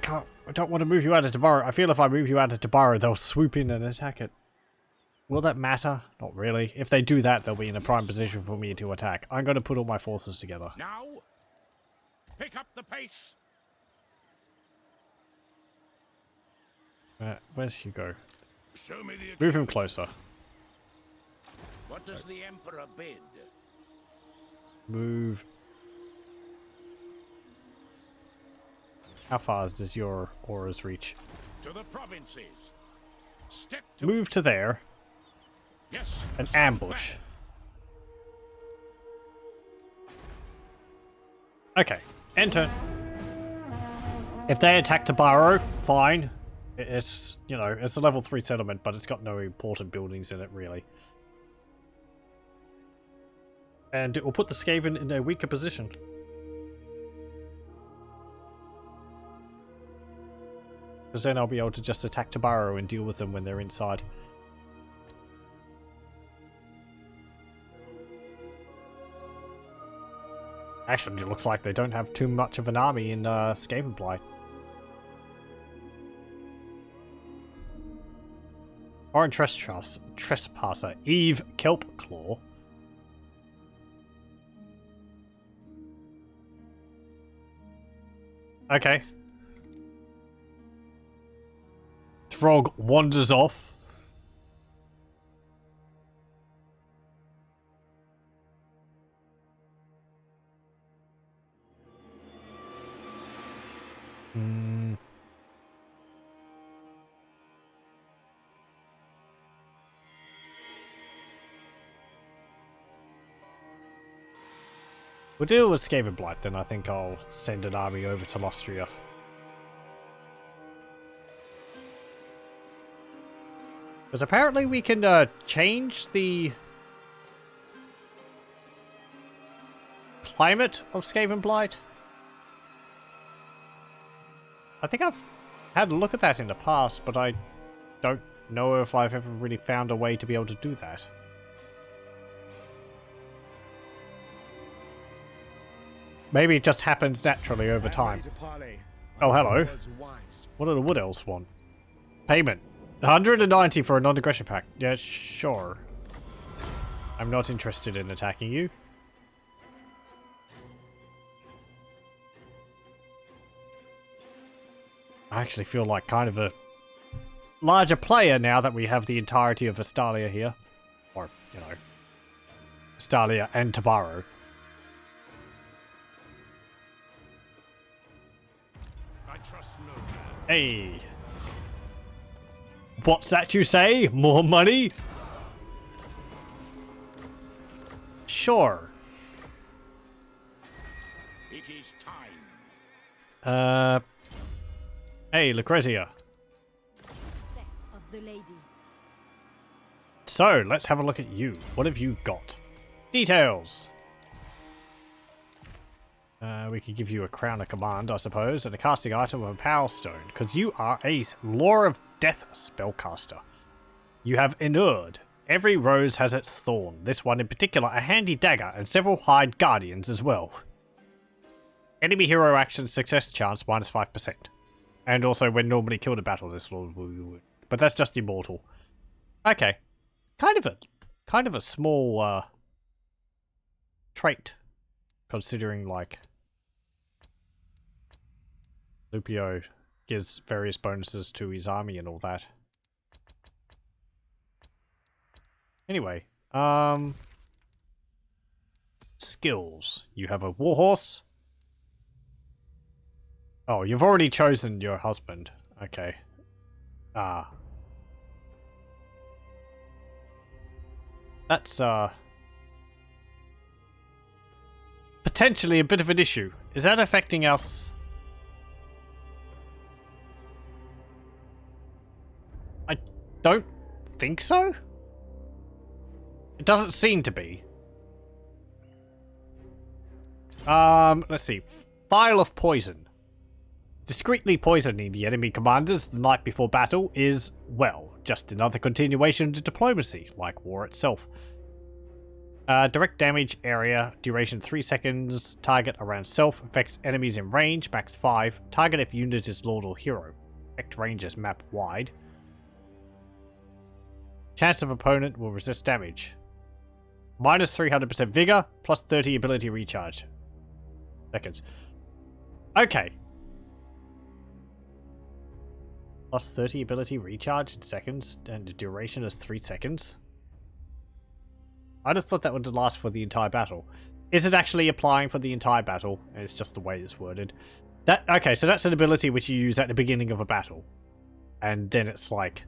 don't want to move you out of Tobaro. I feel if I move you out of Tobaro, they'll swoop in and attack it. Will that matter? Not really. If they do that, they'll be in a prime position for me to attack. I'm going to put all my forces together. Now. Pick up the pace. Where's Hugo? Show me the Move him accused. closer. What does the Emperor bid? Move. How far does your auras reach? To the provinces. Step to Move to there. Yes. An step ambush. Okay. Enter. If they attack Tobaro, fine. It's, you know, it's a level 3 settlement, but it's got no important buildings in it, really. And it will put the Skaven in a weaker position. Because then I'll be able to just attack Tobaro and deal with them when they're inside. Actually, it looks like they don't have too much of an army in Skavenblight. Foreign trespasser, Eve Kelpclaw. Okay. Throg wanders off. We'll deal with Skavenblight, then I think I'll send an army over to Lustria. Because apparently we can change the climate of Skavenblight. I think I've had a look at that in the past, but I don't know if I've ever really found a way to be able to do that. Maybe it just happens naturally over time. Oh, hello. What do the Wood Elves want? Payment. 190 for a non-aggression pact. Yeah, sure. I'm not interested in attacking you. I actually feel like kind of a larger player now that we have the entirety of Estalia here. Or, you know, Estalia and Tobaro. Trust no man. Hey. What's that you say? More money? Sure. It is time. Hey, Lucrezia. Steps of the lady. So, let's have a look at you. What have you got? Details. We could give you a crown of command, I suppose, and a casting item of a power stone, because you are a Law of Death spellcaster. You have Inured. Every rose has its thorn. This one in particular, a handy dagger, and several hide guardians as well. Enemy hero action success chance minus 5%. And also when normally killed in battle, this will... But that's just immortal. Okay. Kind of a small, trait. Considering, like... Lupio gives various bonuses to his army and all that. Anyway, skills. You have a warhorse. Oh, you've already chosen your husband. Okay. That's, potentially a bit of an issue. Is that affecting us? I don't think so. It doesn't seem to be. Let's see. Vial of poison. Discreetly poisoning the enemy commanders the night before battle is, well, just another continuation to diplomacy, like war itself. Direct damage area, duration 3 seconds, target around self, affects enemies in range, max 5, target if unit is lord or hero. Effect range is map wide. Chance of opponent will resist damage. Minus 300% vigor, plus 30 ability recharge. Seconds. Okay. Plus 30 ability recharge in seconds, and the duration is 3 seconds. I just thought that would last for the entire battle. Is it actually applying for the entire battle? It's just the way it's worded. Okay, so that's an ability which you use at the beginning of a battle. And then it's like...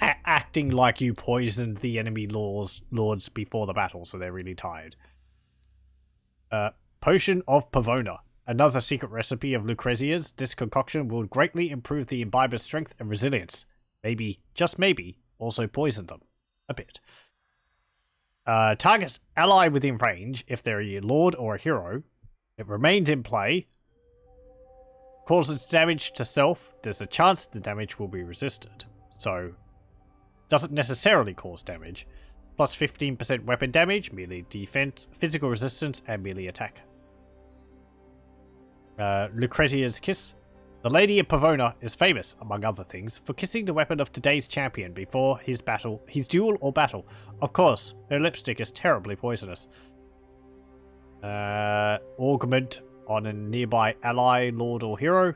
acting like you poisoned the enemy lords before the battle, so they're really tired. Potion of Pavona. Another secret recipe of Lucrezia's, this concoction will greatly improve the imbiber's strength and resilience. Maybe, just maybe, also poison them. A bit. Targets ally within range if they're a lord or a hero. It remains in play. Causes damage to self. There's a chance the damage will be resisted. So, doesn't necessarily cause damage. Plus 15% weapon damage, melee defense, physical resistance, and melee attack. Lucrezia's Kiss. The Lady of Pavona is famous, among other things, for kissing the weapon of today's champion before his duel or battle. Of course, her lipstick is terribly poisonous. Augment on a nearby ally, lord, or hero.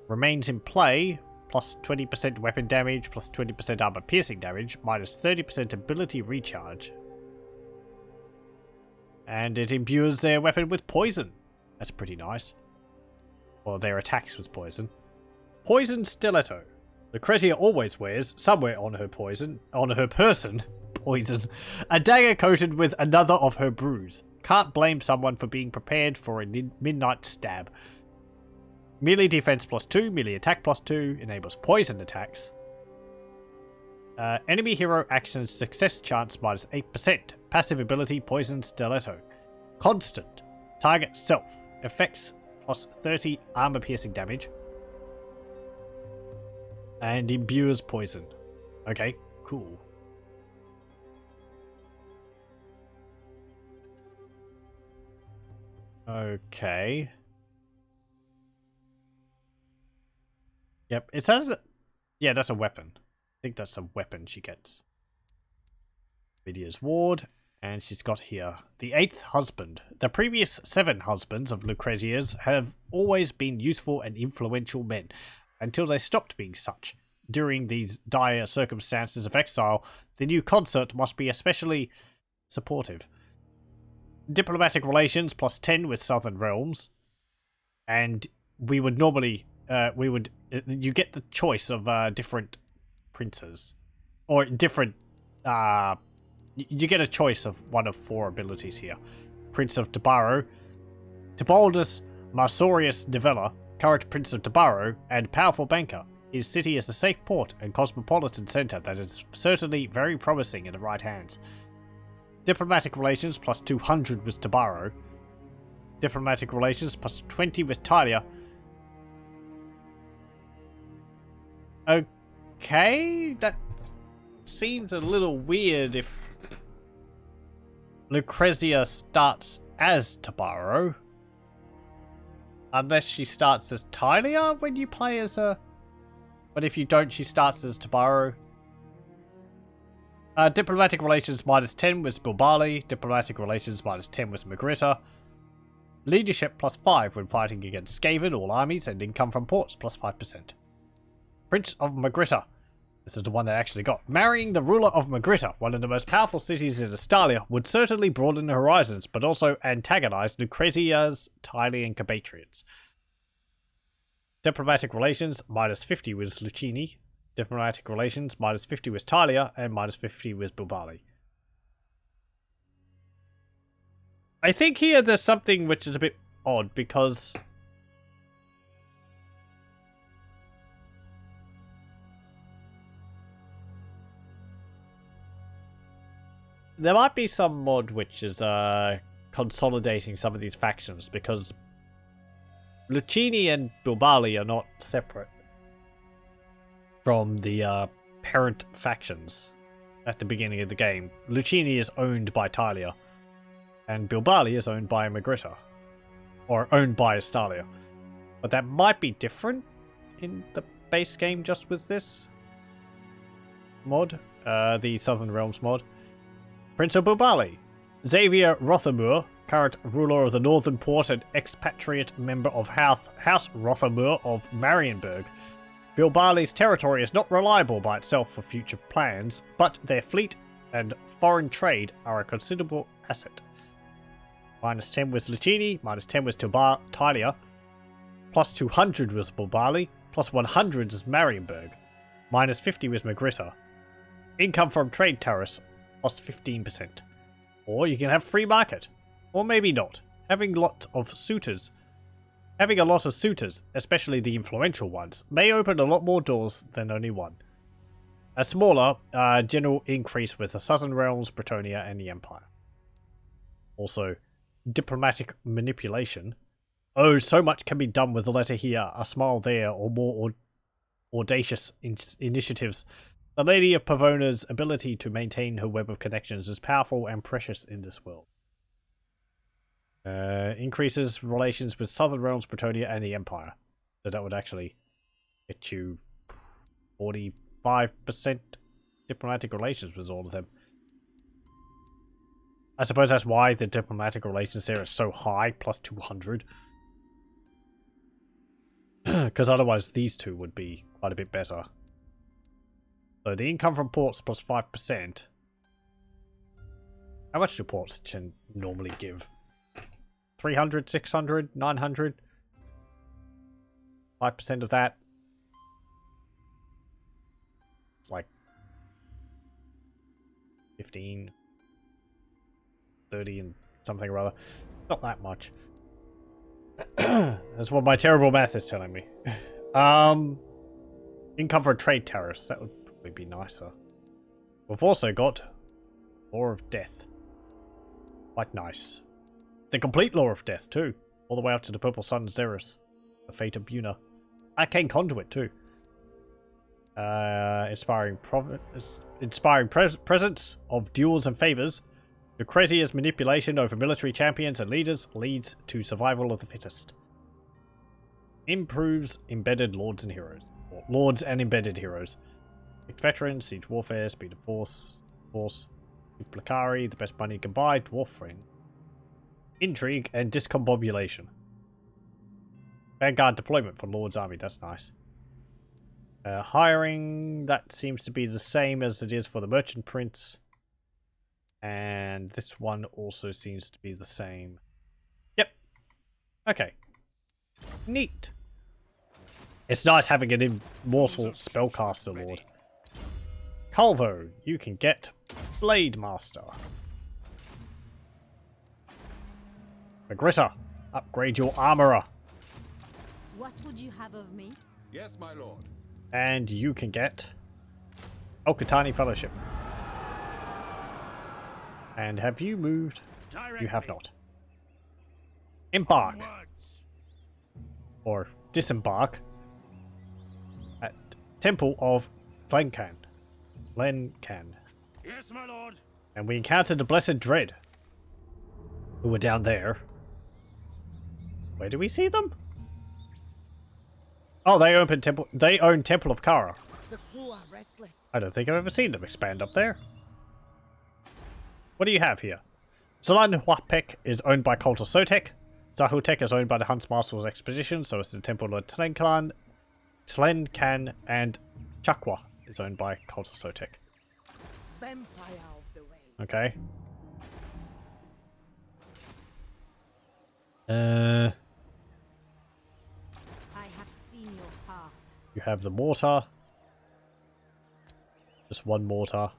Remains in play. Plus 20% weapon damage, plus 20% armor piercing damage, minus 30% ability recharge. And it imbues their weapon with poison. That's pretty nice. Or their attacks with poison. Poison stiletto. Lucrezia always wears, somewhere on her person, poison, a dagger coated with another of her brews. Can't blame someone for being prepared for a midnight stab. Melee defense plus 2, melee attack plus 2, enables poison attacks. Enemy hero action success chance minus 8%. Passive ability poison stiletto. Constant. Target self. Effects plus 30 armor piercing damage. And imbues poison. Okay, cool. Okay. Yep, is that a... Yeah, that's a weapon. I think that's a weapon she gets. Lydia's ward. And she's got here, the 8th husband. The previous 7 husbands of Lucrezia's have always been useful and influential men, until they stopped being such. During these dire circumstances of exile, the new consort must be especially supportive. Diplomatic relations plus 10 with southern realms. And we would normally, you get the choice of different princes. Or different, you get a choice of one of 4 abilities here. Prince of Tobaro, Tibaldus Marsorius Nivella, current Prince of Tobaro, and powerful banker. His city is a safe port and cosmopolitan center that is certainly very promising in the right hands. Diplomatic relations plus 200 with Tobaro. Diplomatic relations plus 20 with Talia. Okay, that seems a little weird if Lucrezia starts as Tobaro. Unless she starts as Talia when you play as her. But if you don't, she starts as Tobaro. Diplomatic relations minus 10 with Bilbali. Diplomatic relations minus 10 with Magritta. Leadership plus 5 when fighting against Skaven, all armies, and income from ports plus 5%. Prince of Magritta. This is the one they actually got. Marrying the ruler of Magritta, one of the most powerful cities in Estalia, would certainly broaden the horizons, but also antagonize Lucrezia's Tilian compatriots. Diplomatic relations, minus 50 with Lucini. Diplomatic relations, minus 50 with Talia, and minus 50 with Bilbali. I think here there's something which is a bit odd, because there might be some mod which is consolidating some of these factions, because Lucini and Bilbali are not separate from the parent factions at the beginning of the game. Lucini is owned by Talia, and Bilbali is owned by Magritta, or owned by Estalia. But that might be different in the base game just with this mod, the Southern Realms mod. Prince of Bilbali. Xavier Rothamur, current ruler of the Northern Port and expatriate member of House Rothamur of Marienburg. Bilbali's territory is not reliable by itself for future plans, but their fleet and foreign trade are a considerable asset. Minus 10 with Lucini, minus 10 with Talia, plus 200 with Bilbali, plus 100 with Marienburg, minus 50 with Magritta. Income from trade tariffs plus 15%. Or you can have free market. Or maybe not. Having a lot of suitors, especially the influential ones, may open a lot more doors than only one. A smaller general increase with the Southern Realms, Bretonnia, and the Empire. Also, diplomatic manipulation. Oh, so much can be done with a letter here, a smile there, or more audacious initiatives. The Lady of Pavona's ability to maintain her web of connections is powerful and precious in this world. Increases relations with Southern Realms, Bretonnia, and the Empire. So that would actually get you 45% diplomatic relations with all of them. I suppose that's why the diplomatic relations there is so high, plus 200. Because otherwise these two would be quite a bit better. So the income from ports plus 5%. How much do ports normally give? 300, 600, 900? 5% of that. It's like 15, 30 and something or other. Not that much. That's what my terrible math is telling me. Income for trade tariffs. That would probably be nicer. We've also got Law of Death. Quite nice. The complete Law of Death too. All the way up to the Purple Sun Xeris. The Fate of Buna. Arcane Conduit too. Inspiring presence of duels and favors. Lucrezia's manipulation over military champions and leaders leads to survival of the fittest. Improves embedded lords and heroes. Or lords and embedded heroes. Picked veterans, siege warfare, speed of force, Placari, the best money you can buy, dwarf ring. Intrigue and discombobulation. Vanguard deployment for Lord's army, that's nice. Hiring, that seems to be the same as it is for the Merchant Prince. And this one also seems to be the same. Yep. Okay. Neat. It's nice having an immortal spellcaster lord. Calvo, you can get Blade Master. Magritta, upgrade your armorer. What would you have of me? Yes, my lord. And you can get Okatani Fellowship. And have you moved? You have not. Embark. Or disembark at Temple of Glencan. Yes, my lord. And we encountered the Blessed Dread, who were down there. Where do we see them? Oh, they own Temple of Kara. The crew are restless. I don't think I've ever seen them expand up there. What do you have here? Zalan Huapek is owned by Cult of Sotek. Zahutek is owned by the Huntsmaster's Expedition, so it's the Temple of Tlenkan, and Chakwa is owned by Cult of Sotek. Vampire of the way. Okay. I have seen your heart. You have the mortar. Just one mortar.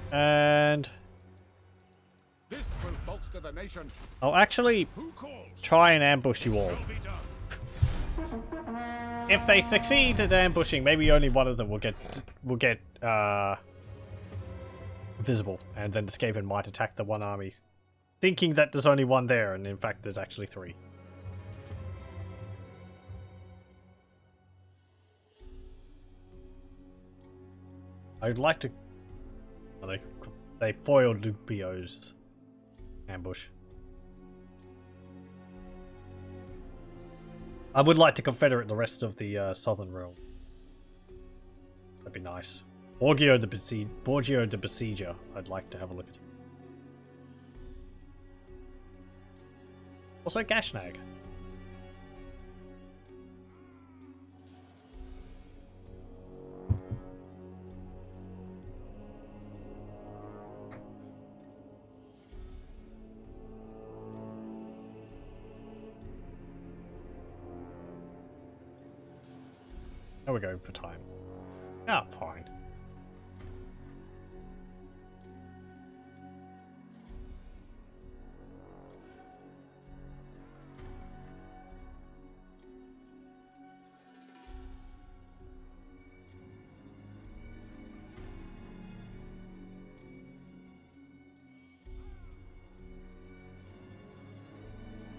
And This will bolster the nation. I'll actually Who calls? try and ambush you all. Shall be done. If they succeed at ambushing, maybe only one of them will get visible, and then the Skaven might attack the one army, thinking that there's only one there, and in fact there's actually three. I'd like to. Oh, they foiled Lupio's ambush. I would like to confederate the rest of the southern realm. That'd be nice. Borgio the Besieger. I'd like to have a look at. Also Gashnag. How are we going for time? Ah, fine.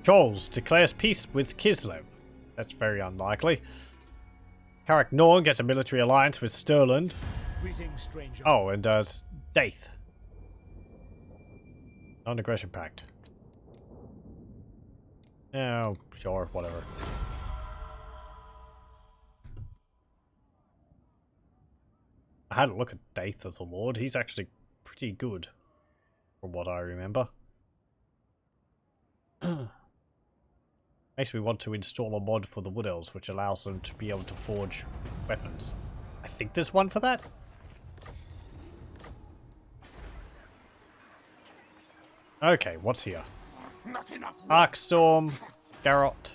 Trolls declares peace with Kislev. That's very unlikely. Karak Norn gets a military alliance with Stirland. Greetings, stranger. Oh, and Daith. Non-aggression pact. Oh, sure, whatever. I had a look at Daith as a lord. He's actually pretty good, from what I remember. Makes me want to install a mod for the Wood Elves, which allows them to be able to forge weapons. I think there's one for that. Okay, what's here? Not enough. Arcstorm, Garrot,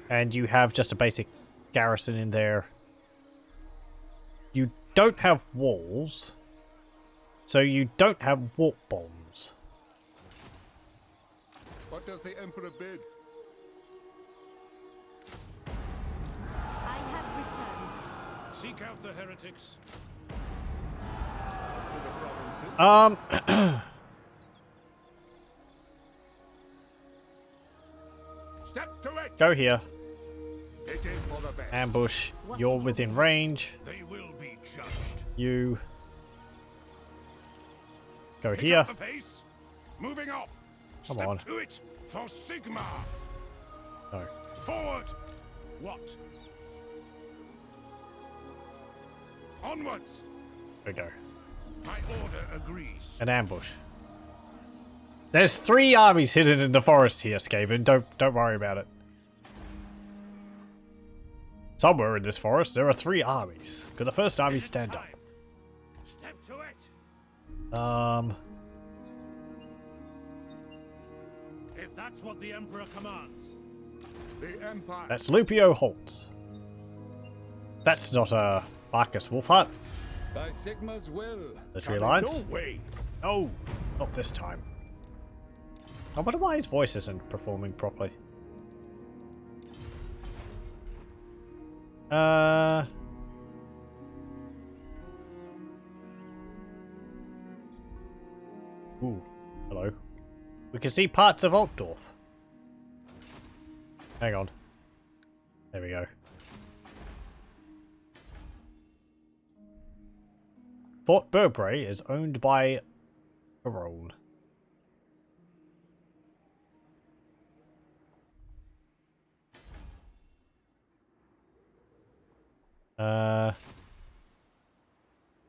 and you have just a basic garrison in there. You don't have walls, so you don't have warp bombs. What does the Emperor bid? I have returned. Seek out the heretics. To the provinces? Step to it. Go here. It is for the best. Ambush. What You're is your within request? range. They will be judged. You go Pick here. up the pace. Moving off. Come Step on. to it for Sigma. No. Forward. What? Onwards. There we go. My order agrees. An ambush. There's 3 armies hidden in the forest here, Skaven. Don't worry about it. Somewhere in this forest, there are 3 armies. Could the first army Is it stand up? time? Step to it. If that's what the Emperor commands. The Empire. That's Lupio Holtz. That's not a Marcus Wolfhart. By Sigma's will. Military Coming alliance. your way. No, not this time. I wonder why his voice isn't performing properly. Ooh, hello. We can see parts of Altdorf. Hang on. There we go. Fort Burbrae is owned by Barone.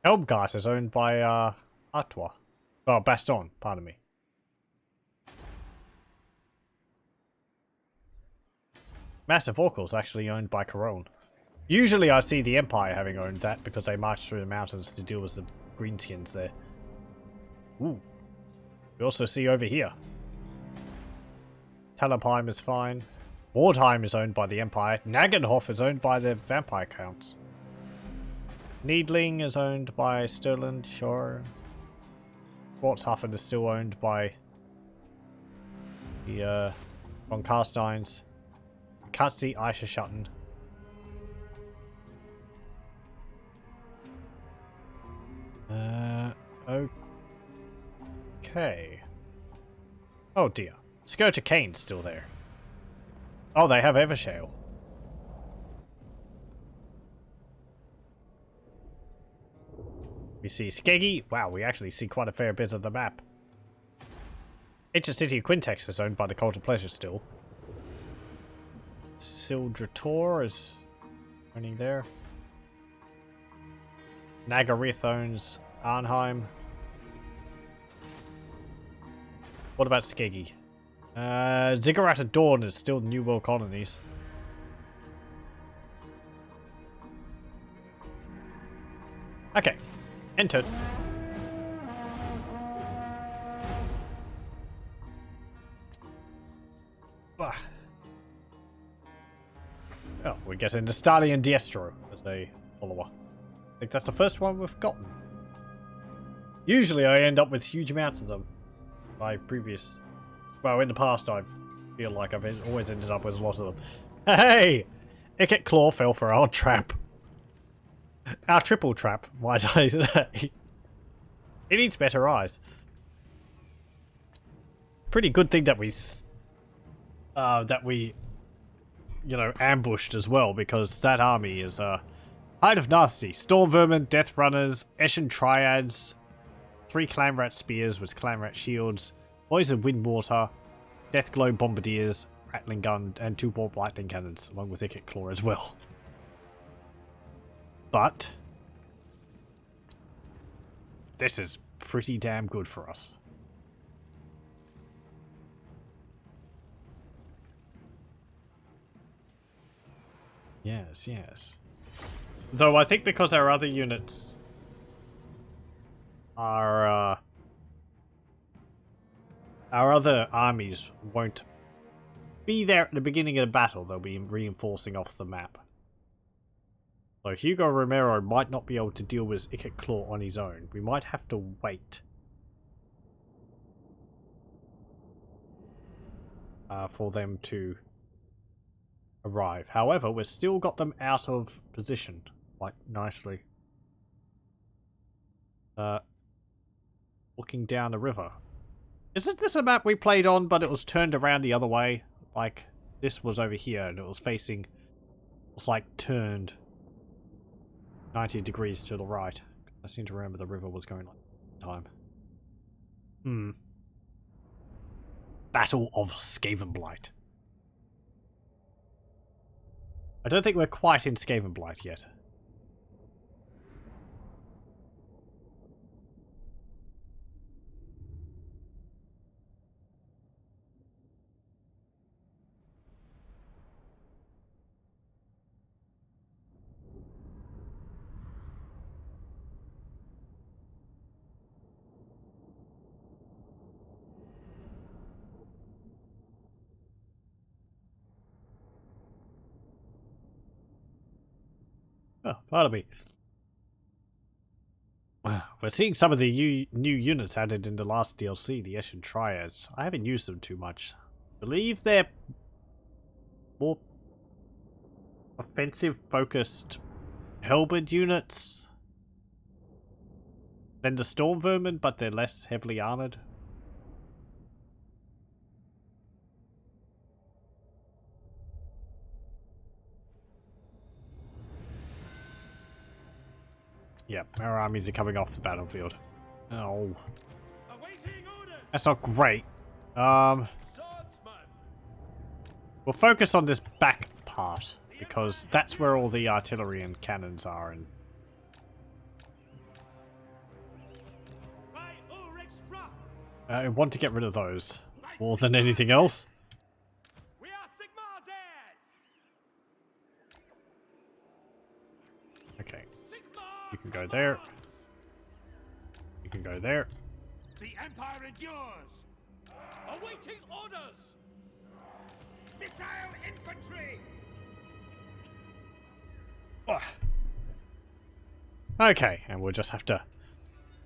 Helmgart is owned by Artois. Oh, Baston, pardon me. Massive Orcal is actually owned by Corone. Usually I see the Empire having owned that because they march through the mountains to deal with the greenskins there. Ooh. We also see over here. Talabheim is fine. Mordheim is owned by the Empire. Nagenhof is owned by the Vampire Counts. Needling is owned by Stirland, sure. Schwarzhafen is still owned by the von Carsteins. Can't see Aisha Schutten. Okay. Oh dear. Scourge of Cain's still there. Oh, they have Evershale. We see Skeggy. Wow, we actually see quite a fair bit of the map. Ancient City of Quintex is owned by the Cult of Pleasure still. Sildrator is owning there. Nagarith owns Arnheim. What about Skeggy? Ziggurat at Dawn is still New World Colonies. Okay. Entered. Ah. Oh, we get an Estalian Diestro as a follower. I think that's the first one we've gotten. Usually I end up with huge amounts of them. My previous... Well, in the past I feel like I've always ended up with a lot of them. Hey! Icket Claw fell for our trap. Our triple trap, might I say. It needs better eyes. Pretty good thing that we that we, you know, ambushed as well, because that army is kind of nasty. Storm vermin, death runners, Eshin triads, 3 clanrat spears with clanrat shields, poison wind mortar, death glow bombardiers, rattling gun, and 2 warp lightning cannons, along with Icket claw as well. But this is pretty damn good for us. Yes, yes. Though I think because our other units are, our other armies won't be there at the beginning of the battle, they'll be reinforcing off the map. So Hugo Romero might not be able to deal with Icket Claw on his own. We might have to wait for them to arrive. However, we've still got them out of position quite nicely. Looking down the river. Isn't this a map we played on, but it was turned around the other way? Like, this was over here, and it was facing... It was like turned 90 degrees to the right. I seem to remember the river was going like time. Battle of Skavenblight. I don't think we're quite in Skavenblight yet. Oh, pardon me. We're seeing some of the new units added in the last DLC, the Eshin Triads. I haven't used them too much. I believe they're more offensive-focused halberd units than the Storm Vermin, but they're less heavily armored. Yeah, our armies are coming off the battlefield. Oh. That's not great. We'll focus on this back part, because that's where all the artillery and cannons are. And I want to get rid of those more than anything else. Okay. You can go there. You can go there. The Empire endures! Awaiting orders! Missile infantry! Okay, and we'll just have to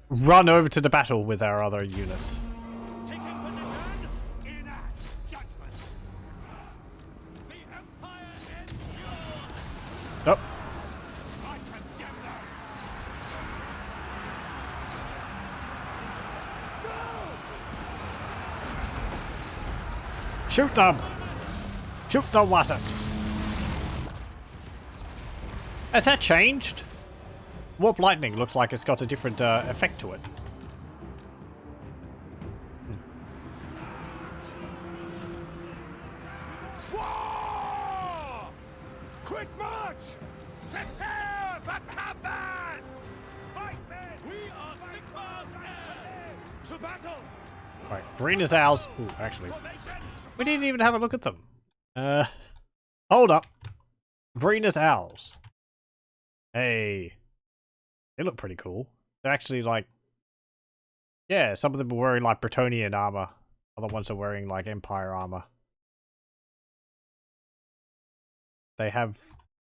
run over to the battle with our other units. Taking position! Enact judgment! The Empire endures! Oh. I condemn them! Shoot them! Shoot the wattocks! Has that changed? Warp Lightning looks like it's got a different effect to it. War! Quick march! Prepare for combat! Fight men! We are Sigmar's heirs! To battle! Right, Verena's Owls. Ooh, actually, we didn't even have a look at them. Hold up. Verena's Owls. Hey. They look pretty cool. They're actually like... Yeah, some of them are wearing like Bretonnian armor. Other ones are wearing like Empire armor. They have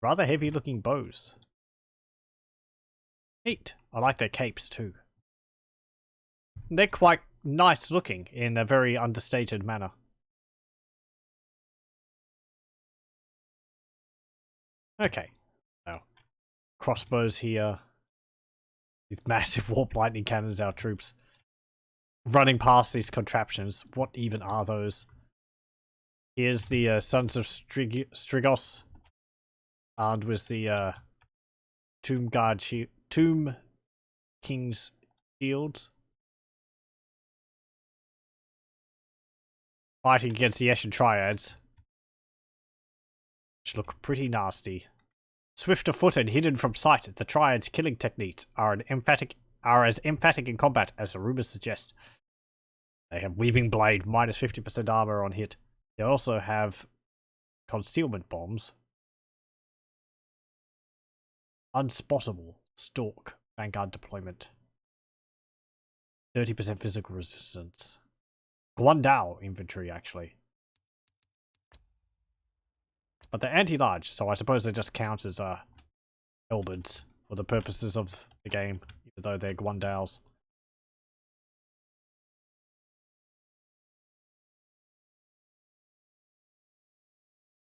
rather heavy looking bows. Neat. I like their capes too. They're quite nice looking in a very understated manner. Okay. Now, crossbows here. These massive warp lightning cannons, our troops running past these contraptions. What even are those? Here's the Sons of Strigos, armed with the Tomb King's shields, fighting against the Eshin Triads, which look pretty nasty. Swift of foot and hidden from sight, the Triads' killing techniques are as emphatic in combat as the rumors suggest. They have Weaving Blade, minus 50% armor on hit. They also have concealment bombs, unspottable, stalk, vanguard deployment, 30% physical resistance, Guandao infantry actually. But they're anti-large, so I suppose they just count as halberds for the purposes of the game, even though they're Guandaos.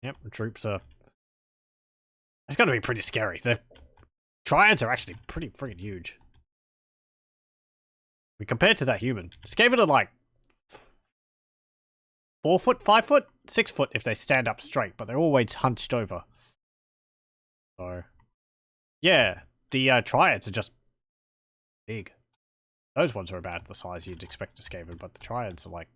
Yep, the troops are... It's going to be pretty scary. The Triads are actually pretty freaking huge. Compared to that human, Skaven are like 4 foot, 5 foot, 6 foot if they stand up straight, but they're always hunched over. So, yeah, the Triads are just big. Those ones are about the size you'd expect a Skaven, but the Triads are like...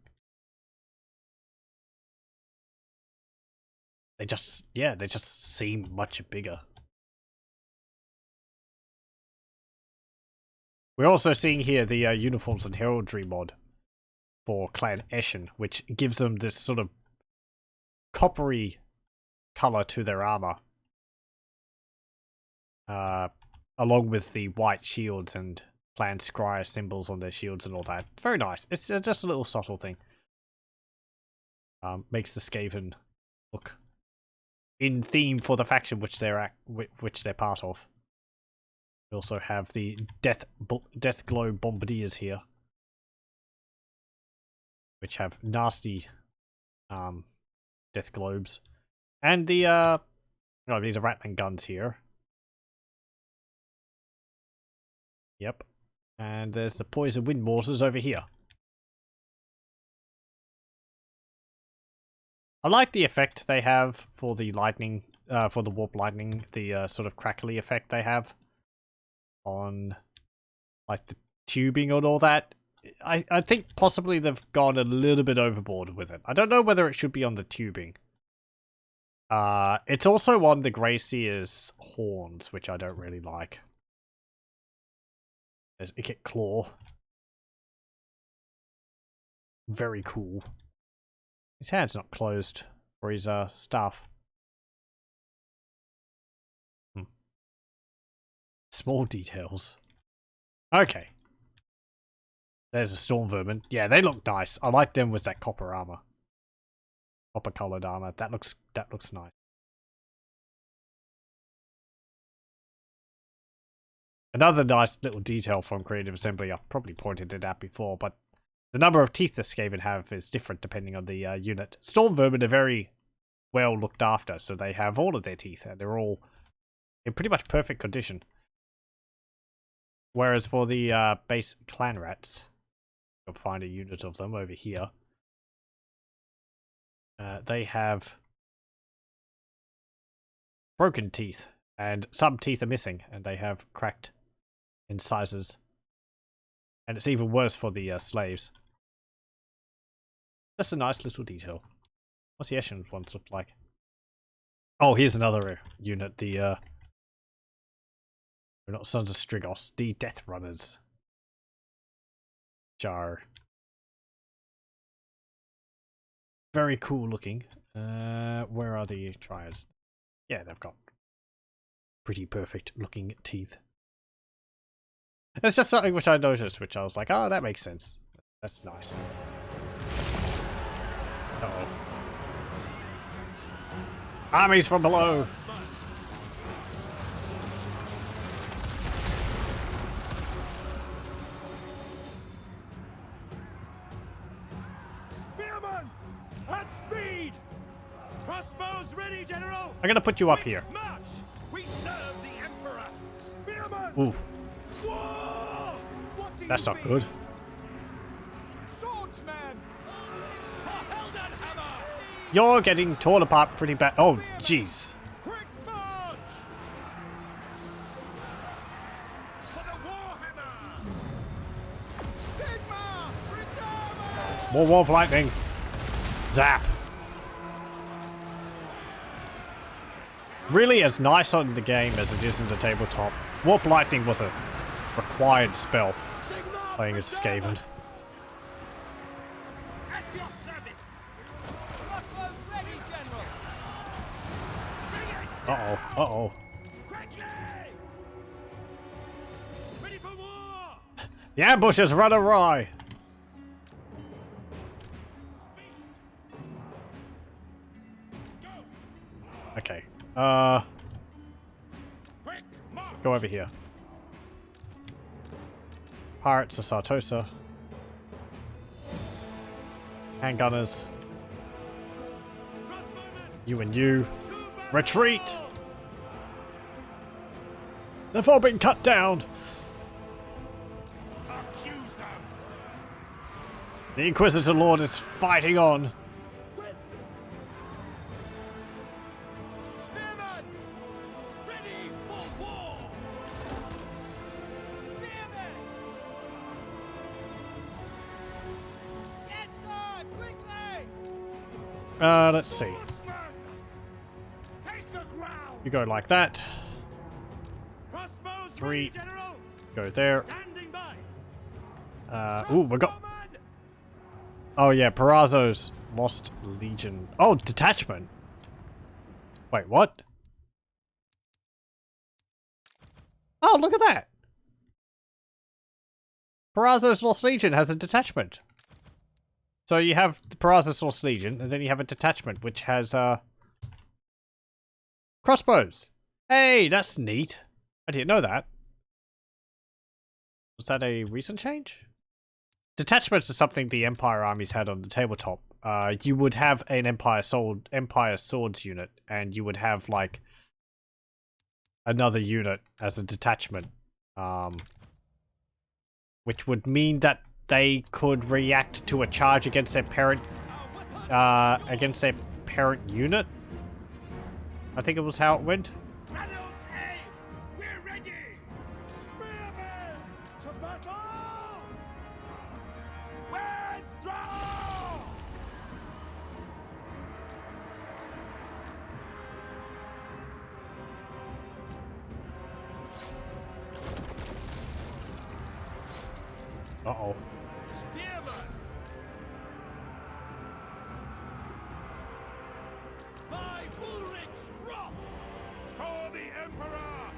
They just seem much bigger. We're also seeing here the uniforms and heraldry mod for Clan Eshin, which gives them this sort of coppery color to their armor. Along with the white shields and Clan Scryer symbols on their shields and all that. Very nice. It's just a little subtle thing. Makes the Skaven look in theme for the faction which they're part of. We also have the Death Glow Bombardiers here, which have nasty death globes, and the these are Ratman guns here. Yep, and there's the poison wind mortars over here. I like the effect they have for the lightning, for the warp lightning, the sort of crackly effect they have on like the tubing and all that. I think possibly they've gone a little bit overboard with it. I don't know whether it should be on the tubing. It's also on the Grey Seer's horns, which I don't really like. There's Ikit Claw. Very cool. His hand's not closed for his staff. Small details. Okay. There's a storm vermin. Yeah, they look nice. I like them with that copper armor. Copper colored armor. That looks nice. Another nice little detail from Creative Assembly, I've probably pointed it out before, but the number of teeth the Skaven have is different depending on the unit. Storm vermin are very well looked after, so they have all of their teeth, and they're all in pretty much perfect condition. Whereas for the base clan rats, you'll find a unit of them over here. They have broken teeth, and some teeth are missing, and they have cracked incisors. And it's even worse for the slaves. That's a nice little detail. What's the Eshin ones look like? Oh, here's another unit. The we're not Sons of Strigos, the Death Runners. Jar. Very cool looking. Where are the Triads? Yeah, they've got pretty perfect looking teeth. It's just something which I noticed, which I was like, oh, that makes sense. That's nice. Uh-oh. Armies from below! Spearmen! At speed! Crossbows ready, General! I'm gonna put you up here. March! We serve the Emperor! Spearmen! Ooh. Whoa! What do That's you not mean? good. Swordsman! For Heldenhammer! You're getting torn apart pretty bad. Oh, jeez. Quick march! For the Warhammer! Sigma! Reserve! More warp lightning. Zap. Really as nice on the game as it is in the tabletop. Warp lightning was a required spell Sigma playing as Skaven. at your service! Crossbows ready, General! Bring it! Uh-oh, uh-oh. Quickly! Ready for war! The ambush has run awry. Okay. Quick, march! Go over here. Pirates of Sartosa. Handgunners. You and you. Retreat! They've all been cut down. Accuse them! The Inquisitor Lord is fighting on. Spearmen! Ready for war! Spearmen! Yes, sir! Quickly! Let's see. Swordsman! Take the ground! You go like that. Crossbows 3. ready, General! Go there. Standing by! Ooh, we got... Crossbowmen! Oh yeah, Perazzo's Lost Legion. Oh, detachment. Wait, what? Oh, look at that. Perazzo's Lost Legion has a detachment. So you have the Perazzo's Lost Legion, and then you have a detachment which has crossbows. Hey, that's neat. I didn't know that. Was that a recent change? Detachments are something the Empire armies had on the tabletop. You would have an Empire Swords unit, and you would have like another unit as a detachment, which would mean that they could react to a charge against their parent, unit. I think it was how it went. Reynolds, aim! We're ready! Spearmen! To battle! Withdraw! Uh-oh. Spearmen! By Ulrich's wrath! For the Emperor!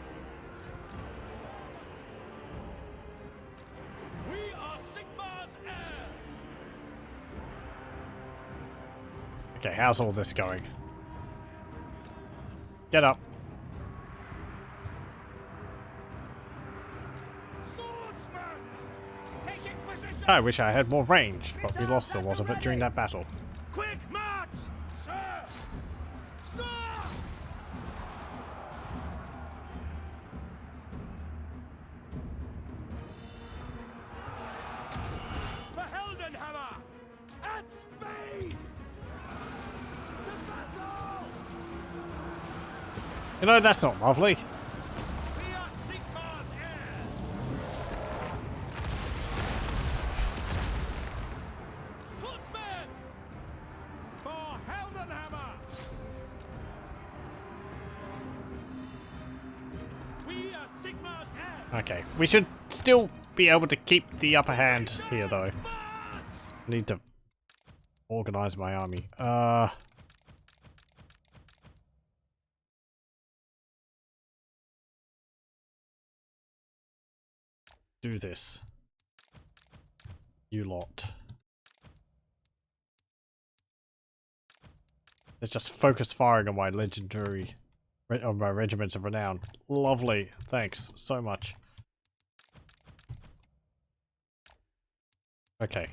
We are Sigmar's heirs! Okay, how's all this going? Get up. Swordsman! Taking position! I wish I had more range, but we lost a lot of it during that battle. Quick march! Sir! Sir! For Heldenhammer! At speed! To battle! You know, that's not lovely. We are Sigmar's heirs! Swordsman! For Heldenhammer! We are Sigmar's heirs! Okay, we should still be able to keep the upper hand here, though. March! Need to organize my army. Do this. You lot. Let's just focus firing on my legendary, on my regiments of renown. Lovely. Thanks so much. Okay.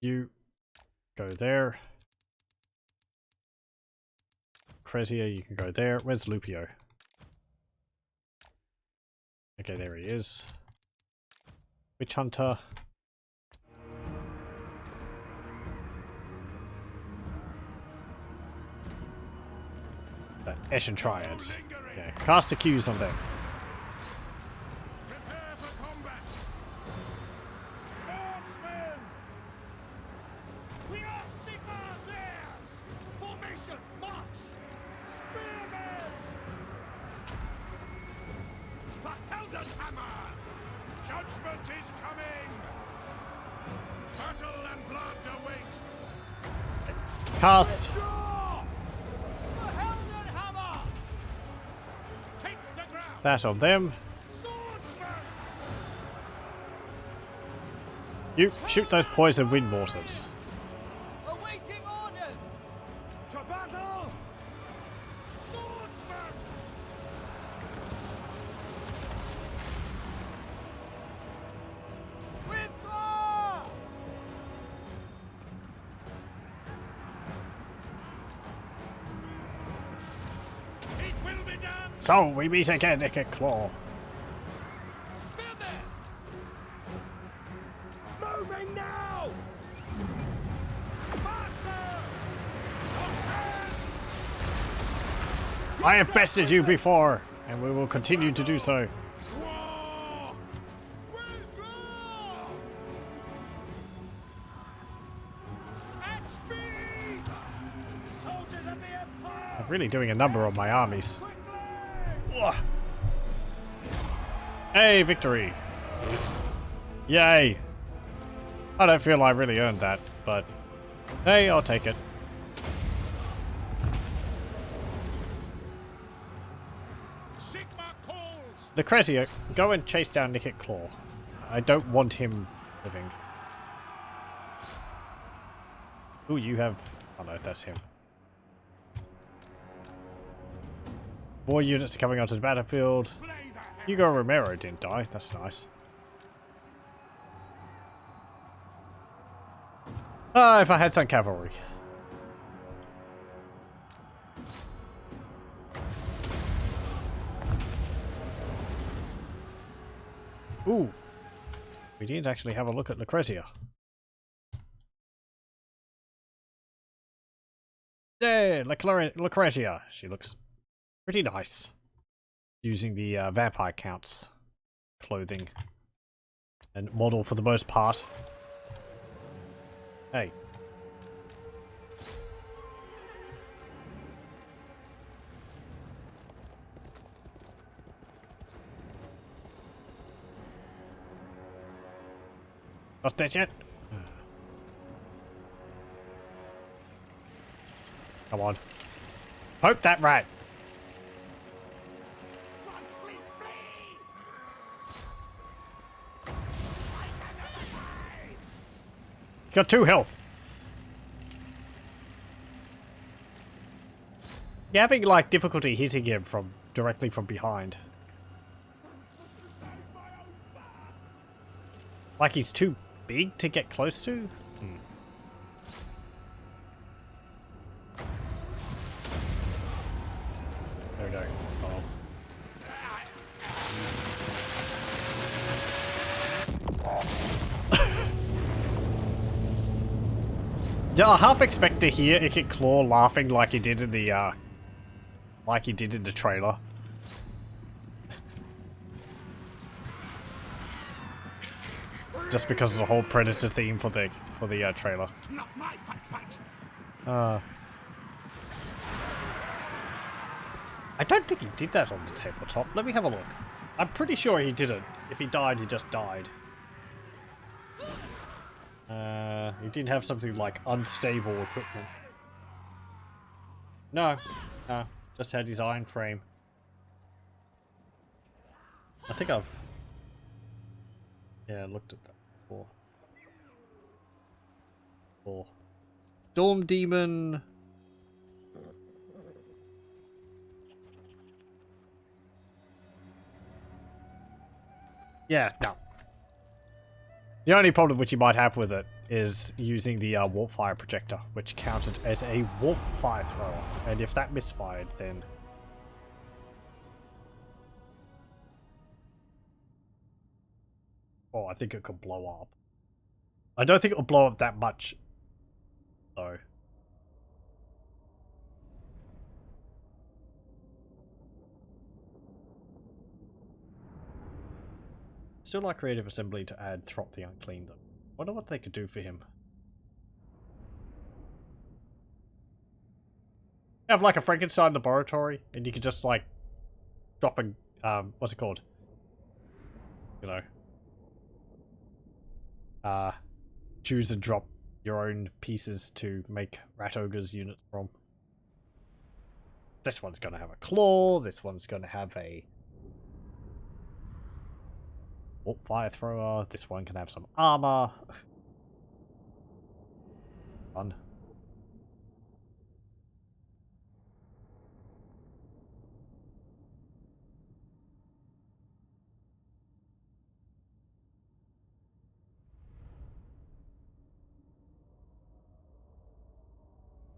You go there. Crezia, you can go there. Where's Lupio? Okay, there he is. Witch Hunter. The Eshin Triads. Yeah, cast the Qs on them. Prepare for combat. Swordsmen! We are Sigmar's heirs! Formation, march! Spearmen! For Heldenhammer! Judgment is coming. Battle and blood await. Cast. Draw! For Heldenhammer! Take the ground. That on them. Swordsmen! You shoot those poison wind mortars. Awaiting orders! To battle! Swordsmen! Withdraw! It will be done. So we meet again, Nicket Claw. Spear them! Moving now! Faster! I have bested you before, and we will continue to do so. War. Withdraw! At speed! Soldiers of the Empire! I'm really doing a number on my armies. Quickly! Ugh. Hey, victory! Yay! I don't feel I really earned that, but hey, I'll take it. Sigma calls. Lucrezia, go and chase down Nicket Claw. I don't want him living. Ooh, you have... Oh no, that's him. More units are coming onto the battlefield. Hugo Romero didn't die, that's nice. Ah, if I had some cavalry. Ooh. We didn't actually have a look at Lucrezia. Yeah, Lucrezia. She looks pretty nice. Using the vampire counts clothing and model for the most part. Hey. Not dead yet? Come on. Poke that rat! He's got 2 health. You're having like difficulty hitting him from directly from behind. Like he's too big to get close to? There we go. Oh. Yeah, I half expect to hear Nicket Claw laughing like he did in the trailer. Just because of the whole Predator theme for the trailer. Not my fight. I don't think he did that on the tabletop. Let me have a look. I'm pretty sure he didn't. If he died, he just died. He didn't have something like unstable equipment. No, just had his iron frame. I think I've looked at that before. Storm Demon. Yeah, no. The only problem which you might have with it is using the warp fire projector, which counted as a warp fire thrower. And if that misfired, then... Oh, I think it could blow up. I don't think it'll blow up that much, though. still like creative assembly to add Throt the Unclean though. Wonder what they could do for him. Have like a Frankenstein laboratory, and you could just like drop a what's it called? You know, choose and drop your own pieces to make Rat Ogre's units from. This one's gonna have a claw. This one's gonna have a fire thrower. This one can have some armor. Fun.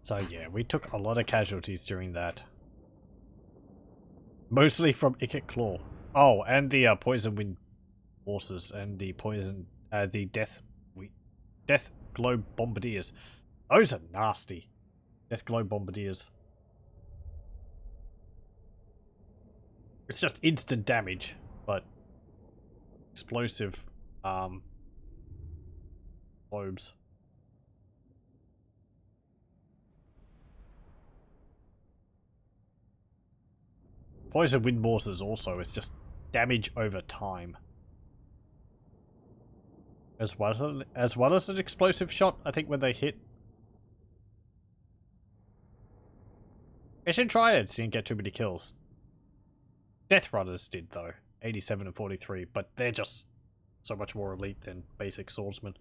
So yeah, we took a lot of casualties during that. Mostly from Ikit Claw. Oh, and the poison wind horses and the the death globe bombardiers. Those are nasty. Death globe bombardiers. It's just instant damage, but explosive globes. Poison wind mortars also is just damage over time. As well as an explosive shot, I think when they hit. Mission Triads didn't get too many kills. Death Runners did though, 87 and 43, but they're just so much more elite than basic swordsmen.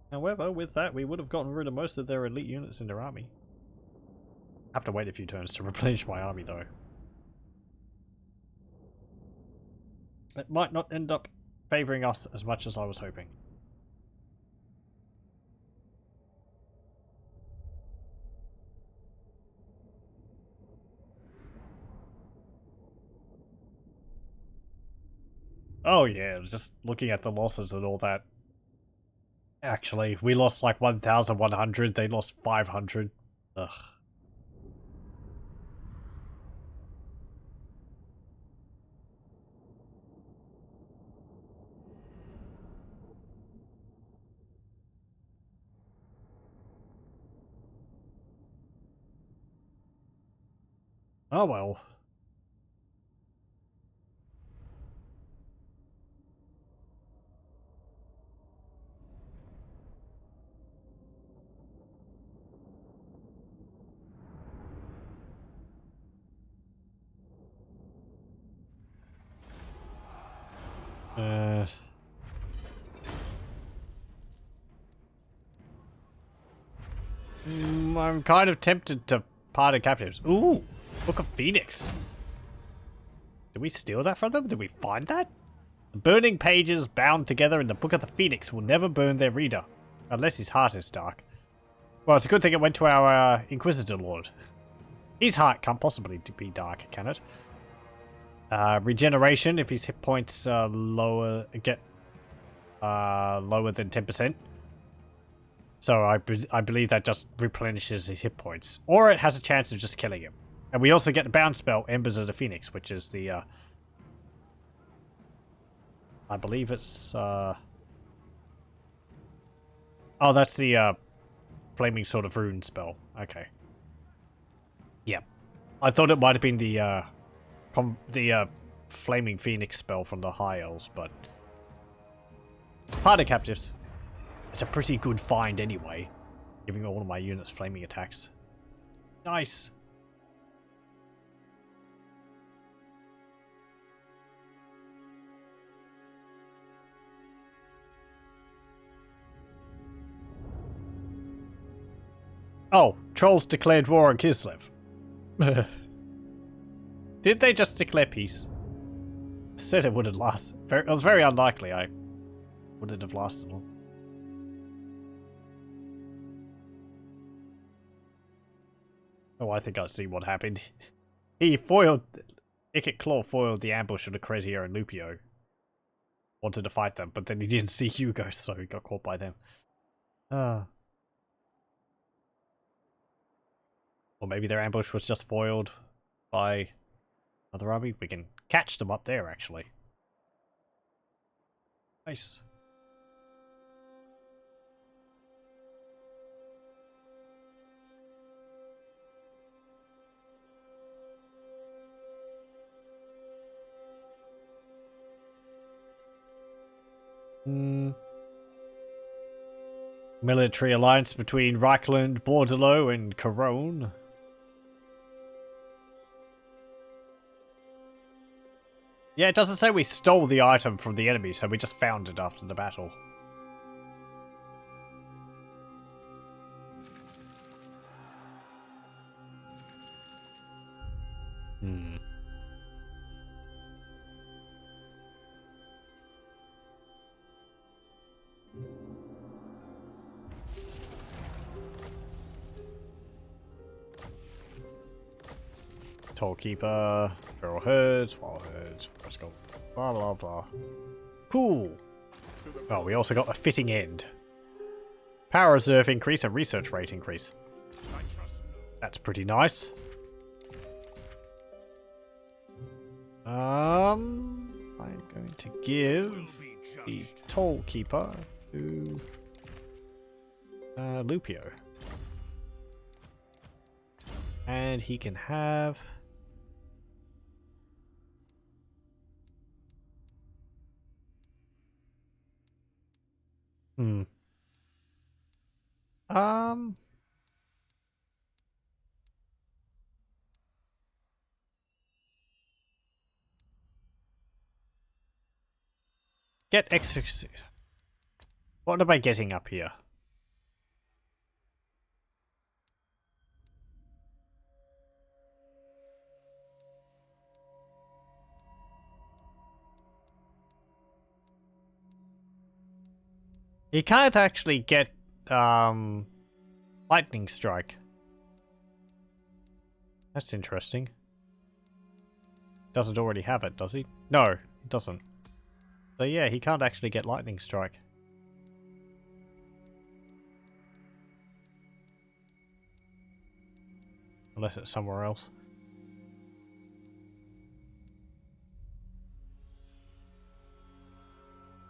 However, with that, we would have gotten rid of most of their elite units in their army. I have to wait a few turns to replenish my army though. It might not end up favouring us as much as I was hoping. Oh yeah, just looking at the losses and all that. Actually, we lost like 1,100, they lost 500. Ugh. Oh well. I'm kind of tempted to pardon captives. Ooh, Book of Phoenix. Did we steal that from them? Did we find that? The burning pages bound together in the Book of the Phoenix will never burn their reader, unless his heart is dark. Well, it's a good thing it went to our Inquisitor Lord. His heart can't possibly be dark, can it? Regeneration, if his hit points lower than 10%. So I believe that just replenishes his hit points. Or it has a chance of just killing him. And we also get the bound spell, Embers of the Phoenix, which is the... I believe it's... Oh, that's the Flaming Sword of Rune spell. Okay. Yep. I thought it might have been the Flaming Phoenix spell from the High Elves, but... Pardon captives. It's a pretty good find anyway, giving all of my units flaming attacks. Nice. Oh, trolls declared war on Kislev. Did they just declare peace? Said it wouldn't last. It was very unlikely. I wouldn't have lasted long. Oh, I think I see what happened. He foiled... Ikit Claw foiled the ambush of the Cresier and Lupio. Wanted to fight them, but then he didn't see Hugo, so he got caught by them. Or maybe their ambush was just foiled by another army. We can catch them up there, actually. Nice. Military alliance between Reichland, Bordello, and Corone. Yeah, it doesn't say we stole the item from the enemy, so we just found it after the battle. Tollkeeper, feral herds, wild herds, let's go. Blah blah blah. Cool. Oh, we also got a fitting end. Power reserve increase and research rate increase. That's pretty nice. I'm going to give the Tollkeeper to Lupio. And he can have... Get extra... What am I getting up here? You can't actually get lightning strike. That's interesting. Doesn't already have it, does he? No, it doesn't. So yeah, he can't actually get lightning strike. Unless it's somewhere else.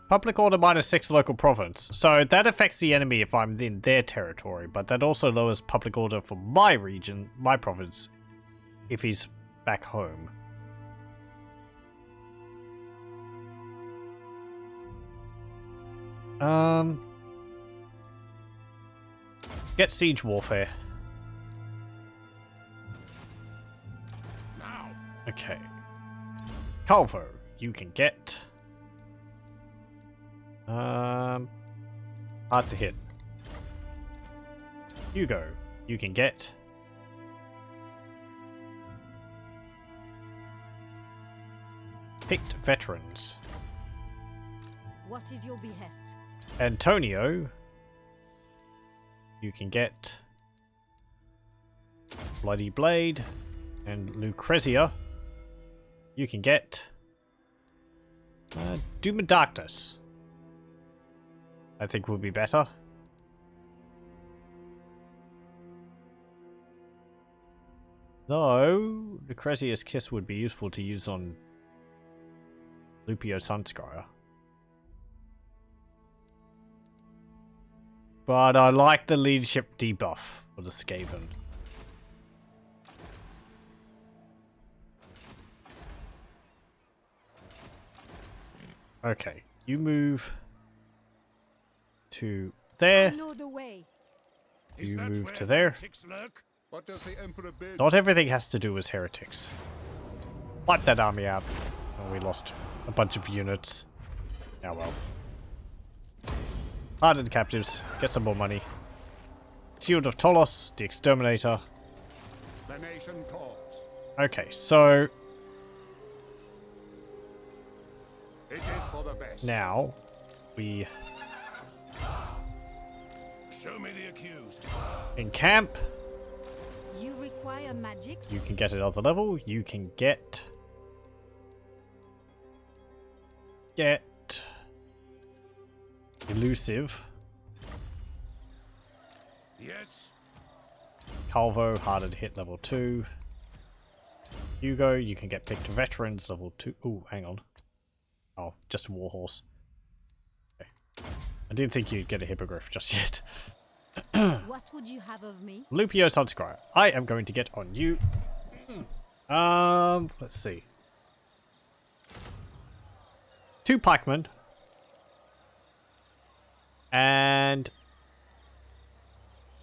Public order -6 local province. So that affects the enemy if I'm in their territory, but that also lowers public order for my region, my province, if he's back home. Get siege warfare. Now. Okay. Calvo, you can get... hard to hit. Hugo, you can get... picked veterans. What is your behest? Antonio, you can get Bloody Blade. And Lucrezia, you can get Doom and Darkness. I think will be better. Though, Lucrezia's Kiss would be useful to use on Lupio Sunscryer. But I like the leadership debuff for the Skaven. Okay, you move to there. I know the way. Is You that move where to there. heretics lurk? What does the Emperor bid? Not everything has to do with heretics. Wipe that army out. Oh, we lost a bunch of units. Oh well. Hardened captives. Get some more money. Shield of Tolos, the Exterminator. The nation calls. Okay, so It is for the best. now we Show me the accused. encamp. You require magic? You can get another level. You can get elusive. Yes. Calvo, harder to hit, level 2. Hugo, you can get picked veterans, level 2. Ooh, hang on. Oh, just a warhorse. I didn't think you'd get a hippogriff just yet. What would you have of me? Lupio Sunscryer. I am going to get on you. Let's see. 2 pikemen. And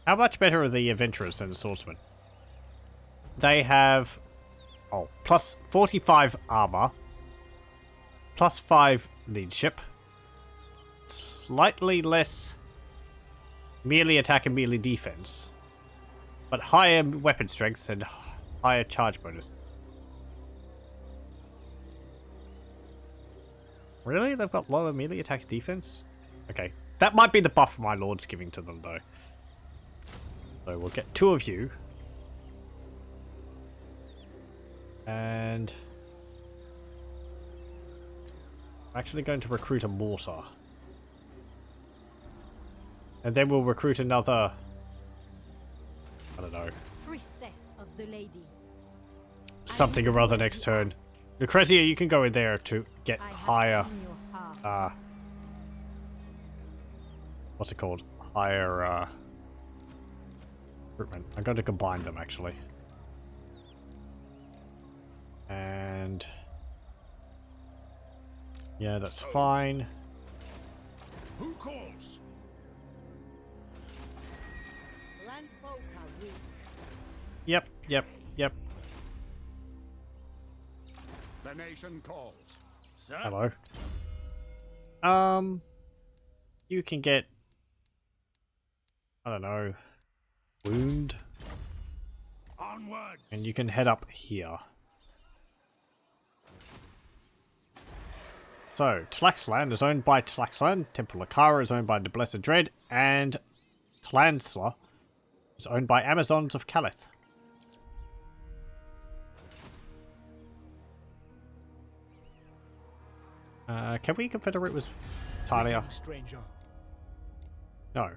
how much better are the adventurers than the swordsmen? They have plus 45 armor, plus 5 leadership, slightly less melee attack and melee defense, but higher weapon strength and higher charge bonus. Really? They've got lower melee attack defense? Okay. That might be the buff my lord's giving to them, though. So we'll get 2 of you. And I'm actually going to recruit a mortar. And then we'll recruit another, I don't know, Priestess of the lady. something or other next turn. Lucrezia, you can go in there to get higher, what's it called? Higher, recruitment. I'm going to combine them, actually. And yeah, that's fine. Who calls? Landfolk are weak. Yep. The nation calls. Sir? Hello. You can get, I don't know, wound, Onwards. and you can head up here. So, Tlaxlan is owned by Tlaxlan, Temple Akara is owned by the Blessed Dread, and Tlansla is owned by Amazons of Calith. Can we confederate with Estalia? Greetings, stranger. No.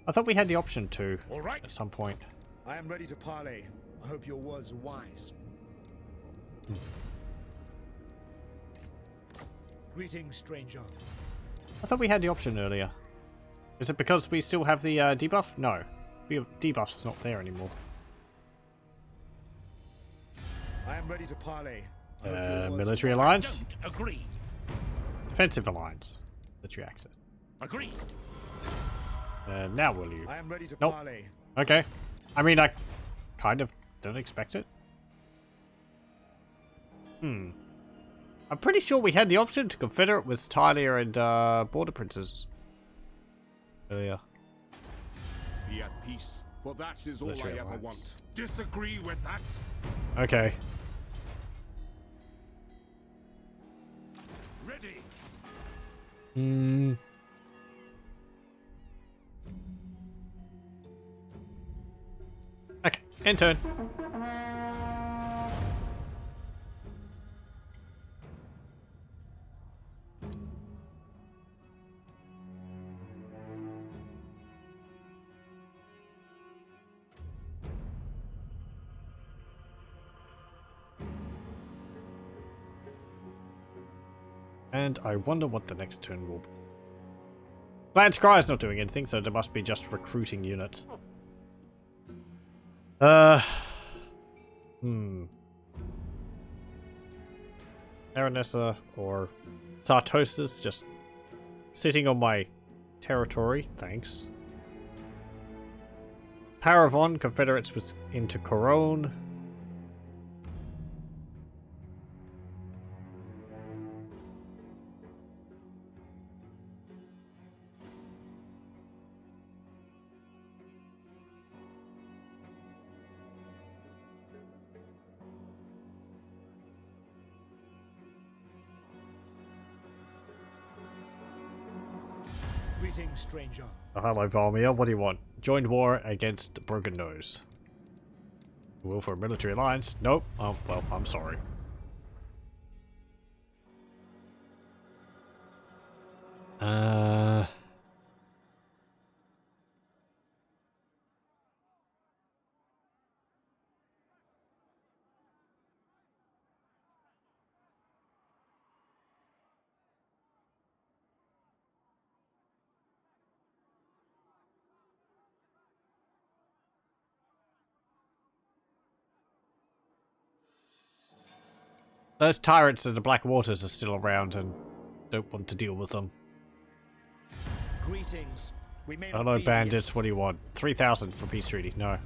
I thought we had the option to All right. at some point. I am ready to parley. I hope your words are wise. Greetings, stranger. I thought we had the option earlier. Is it because we still have the debuff? No. The debuff's not there anymore. I am ready to parley. I hope your words Military are alliance? Don't agree. Defensive alliance. Military access. Agree. Now will you? I am ready to Nope. parley. Okay. I mean, I kind of don't expect it. I'm pretty sure we had the option to confederate with Estalia and Border Princes earlier. Be at peace, for that is all Military I ever alliance. want. Disagree with that? Okay. Ready. Okay, end turn. And I wonder what the next turn will be. Lance Cry's not doing anything, so there must be just recruiting units. Aranessa or Sartosis just sitting on my territory, thanks. Paravon, Confederates was into Corone. Greetings, stranger. Oh, hello, Valmir. What do you want? Joined war against Broken Nose. Will for a military alliance? Nope. Oh, well, I'm sorry. those tyrants in the Black Waters are still around and don't want to deal with them. Greetings. We may not Hello, be bandits. What do you want? 3,000 for peace treaty. No.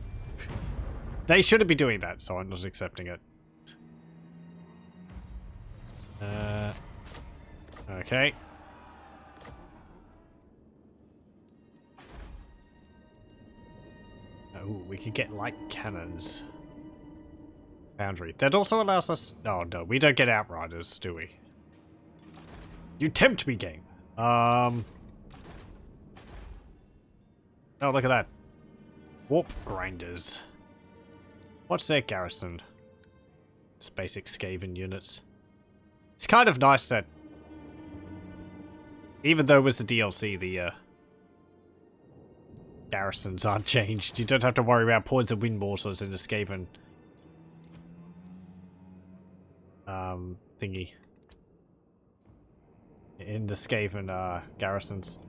They shouldn't be doing that, so I'm not accepting it. Okay. Oh, we could get light cannons. Foundry. That also allows us... Oh, no. We don't get outriders, do we? You tempt me, game. Oh, look at that. Warp grinders. What's their garrison? It's basic Skaven units. It's kind of nice that... Even though it was the DLC, the garrisons aren't changed. You don't have to worry about points of wind mortars in the Skaven thingy. In the Skaven garrisons.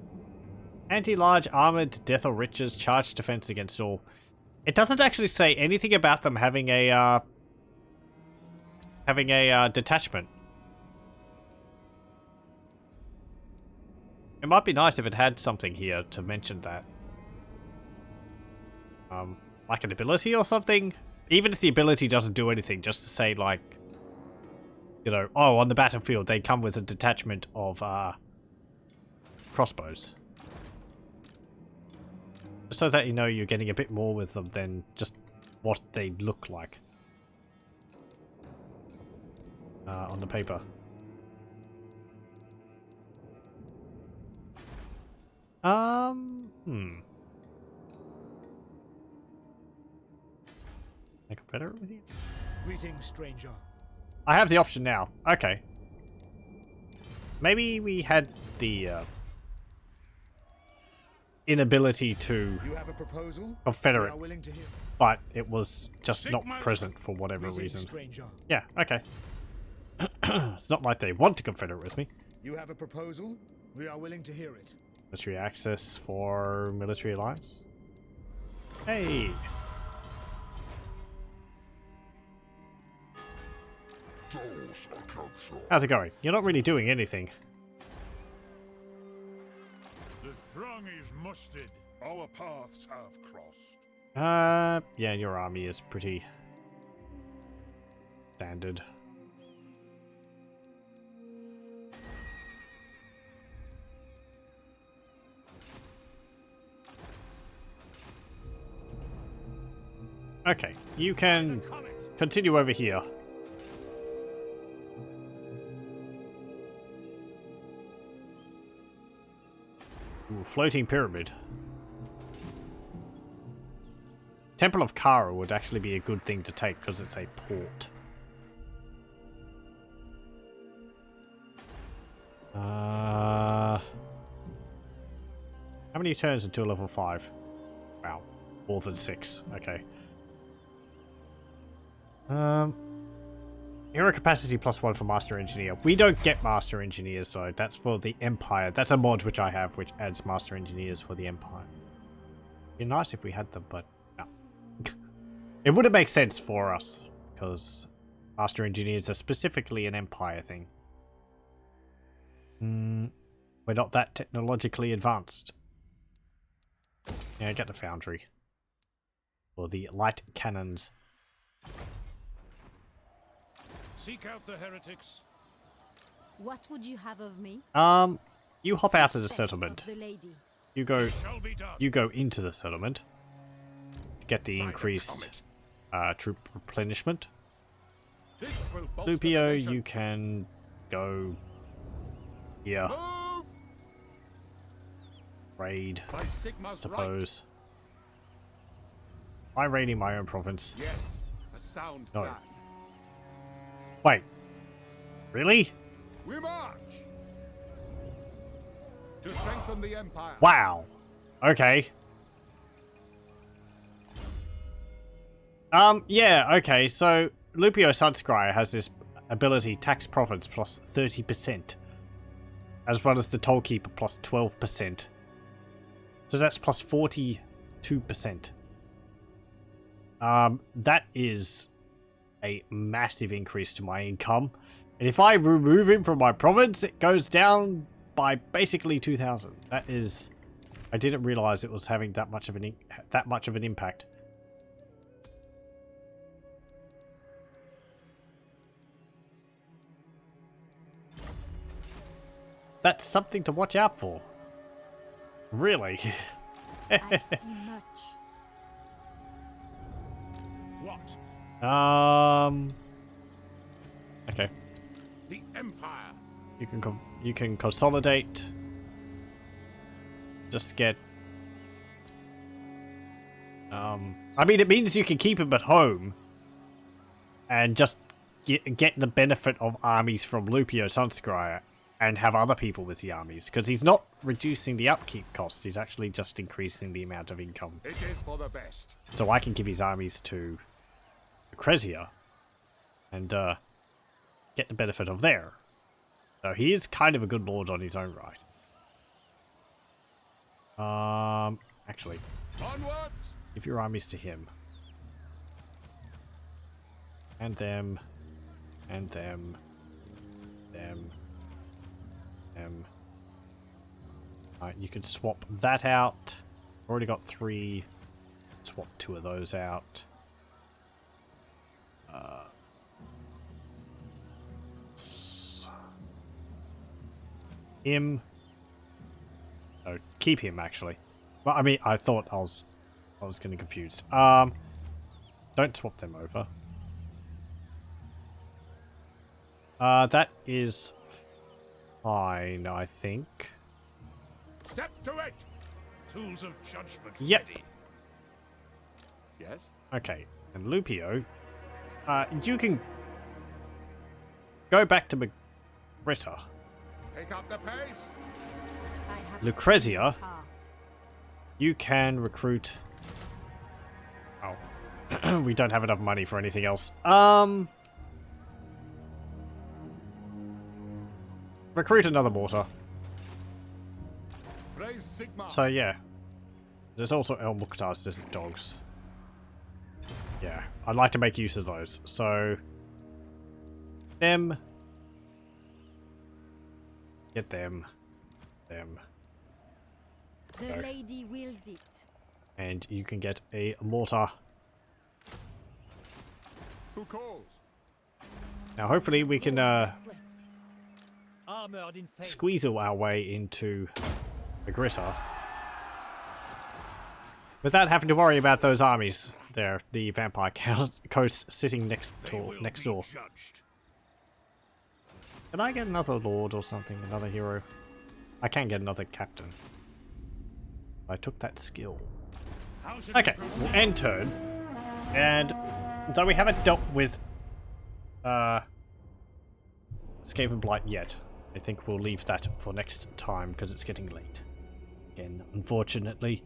Anti-large armored death or riches, charged defense against all. It doesn't actually say anything about them having a detachment. It might be nice if it had something here to mention that. Like an ability or something? Even if the ability doesn't do anything, just to say like, you know, oh, on the battlefield they come with a detachment of crossbows. Just so that you know you're getting a bit more with them than just what they look like. On the paper. A confederate with you? Greetings, stranger. I have the option now. Okay. Maybe we had the inability to You have a proposal? confederate, We are willing to hear. but it was just not Sigma's present for whatever Greetings, reason. stranger. Yeah, okay. It's not like they want to confederate with me. You have a proposal? We are willing to hear it. Military access for military alliance. Hey! How's it going? You're not really doing anything. The throng is mustered. Our paths have crossed. Yeah, your army is pretty standard. Okay, you can continue over here. Ooh, floating pyramid. Temple of Kara would actually be a good thing to take because it's a port. How many turns until level 5? Wow, more than 6. Okay. Hero capacity +1 for Master Engineer. We don't get Master Engineers, so that's for the Empire. That's a mod which I have, which adds Master Engineers for the Empire. It'd be nice if we had them, but no. It wouldn't make sense for us, because Master Engineers are specifically an Empire thing. We're not that technologically advanced. Yeah, get the Foundry. Or the light cannons. Seek out the heretics. What would you have of me? You hop out of the Steps settlement. of the lady. You go Shall be done. you go into the settlement to get the By the increased comet. troop replenishment. This will bolster the Lupio, nation. you can go here. Move! Raid, By Sigma's suppose. Am I raiding my own province? right. Yes, a sound No. plan. Wait. Really? We march! To strengthen the Empire. Wow. Okay. Yeah, okay, so Lupio Sunscryer has this ability tax profits plus 30%. As well as the Tollkeeper plus 12%. So that's plus 42%. That is a massive increase to my income. And if I remove him from my province, it goes down by basically 2,000. That is... I didn't realize it was having that much of an impact. That's something to watch out for. Really? I see much. What? Okay. The Empire. You can consolidate. Just get. I mean, it means you can keep him at home, and just get the benefit of armies from Lupio Sunscryer, and have other people with the armies, because he's not reducing the upkeep cost. He's actually just increasing the amount of income. It is for the best. So I can give his armies to Lucrezia and get the benefit of there. So he is kind of a good lord on his own right. Actually, Onwards! give your armies to him. And them. And them. Them. Them. Alright, you can swap that out. Already got 3. Swap 2 of those out. Him. Oh, keep him actually. Well, I mean, I thought I was getting confused. Don't swap them over. That is fine, I think. Step to it! Tools of judgment Yep. ready. Yes? Okay, and Lupio, you can go back to Britta. Pick up the pace! I have Lucrezia. seen your heart. You can recruit. Oh, we don't have enough money for anything else. Recruit another mortar. Raise Sigma! So yeah, there's also El Mukhtar's desert dogs. Yeah, I'd like to make use of those. So them, get them, them, The Okay. lady wills it. and you can get a mortar. Who calls? Now hopefully we can Armored in faith. squeeze our way into the Gritta without having to worry about those armies there, the vampire coast sitting next They will next be door. judged. Can I get another lord or something, another hero? I can get another captain. I took that skill. How should Okay, we we'll proceed? end turn, and though we haven't dealt with Skavenblight yet, I think we'll leave that for next time because it's getting late. Again, unfortunately.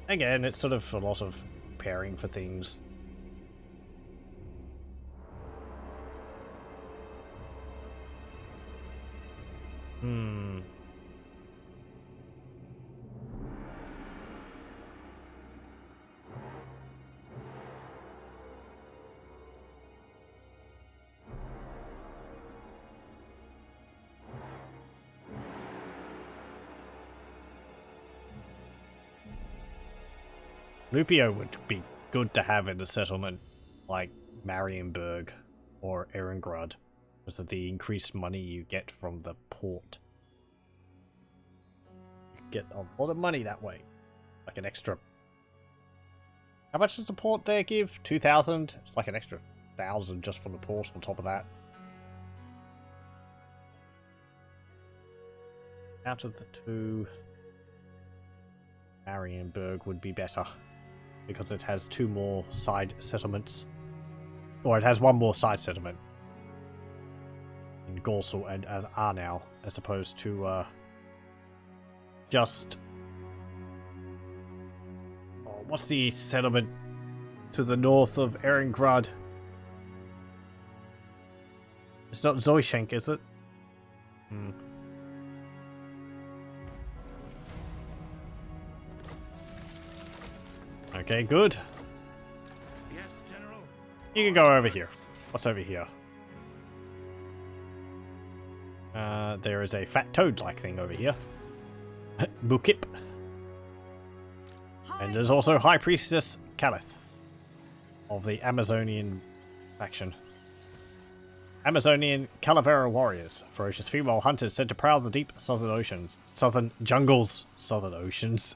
Again, it's sort of a lot of preparing for things. Lupio would be good to have in a settlement like Marienburg or Erengrad because of the increased money you get from the port. You get a lot of money that way. Like an extra... How much does the port there give? 2,000? It's like an extra 1,000 just from the port on top of that. Out of the two, Marienburg would be better. Because it has 2 more side settlements. Or it has 1 more side settlement. In Gorsel and Arnau, as opposed to just... Oh, what's the settlement to the north of Erengrad? It's not Zoishenk, is it? Okay, good. Yes, General. You can go over here. What's over here? There is a fat toad-like thing over here. Bukip. And there's also High Priestess Cataph of the Amazonian faction. Amazonian Calavera warriors, ferocious female hunters said to prowl the deep southern oceans. Southern jungles. Southern oceans.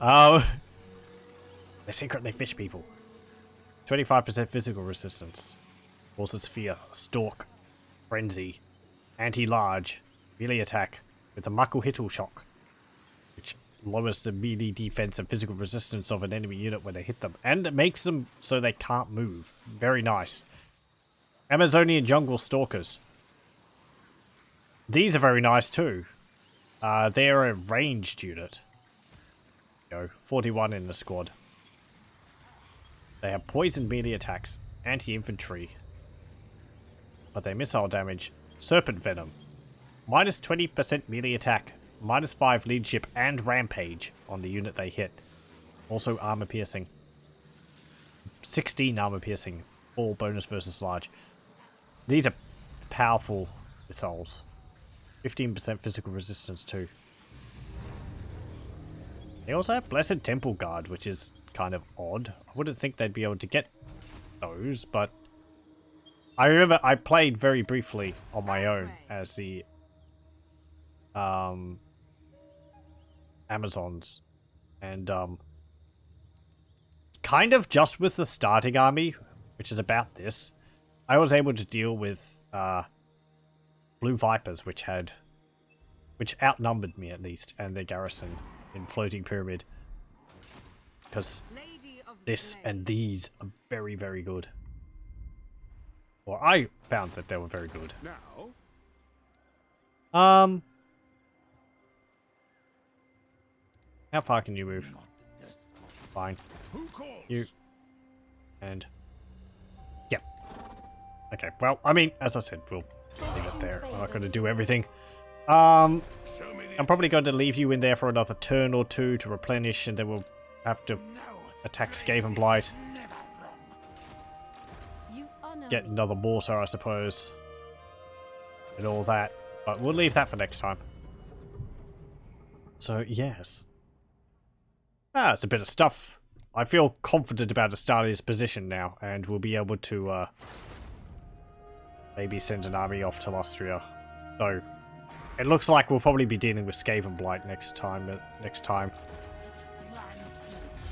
They secretly fish people. 25% physical resistance. Also Sphere, Stalk, Frenzy, Anti-Large, melee attack with a Maku Hittle Shock, which lowers the melee defense and physical resistance of an enemy unit when they hit them, and it makes them so they can't move. Very nice. Amazonian Jungle Stalkers. These are very nice too. They're a ranged unit. 41 in the squad. They have poison melee attacks, anti-infantry, but they missile damage, serpent venom, minus 20% melee attack, minus 5 leadership and rampage on the unit they hit. Also armor piercing. 16 armor piercing, all bonus versus large. These are powerful missiles. 15% physical resistance too. They also have Blessed Temple Guard, which is kind of odd. I wouldn't think they'd be able to get those, but I remember I played very briefly on my own as the Amazons, and kind of just with the starting army, which is about this, I was able to deal with Blue Vipers, which outnumbered me at least, and their garrison in Floating Pyramid, because this and these are very, very good. Or I found that they were very good. Now, how far can you move? Fine. who calls? You. And. Yep. Okay, well, I mean, as I said, we'll leave it there. I'm not going to do everything. Show me the I'm probably going to leave you in there for another turn or two to replenish, and then we'll have to attack Skavenblight. You honor Get me. another mortar, I suppose. And all that. But we'll leave that for next time. So, yes. It's a bit of stuff. I feel confident about Estalia's position now, and we'll be able to, maybe send an army off to Austria. So, it looks like we'll probably be dealing with Skavenblight next time.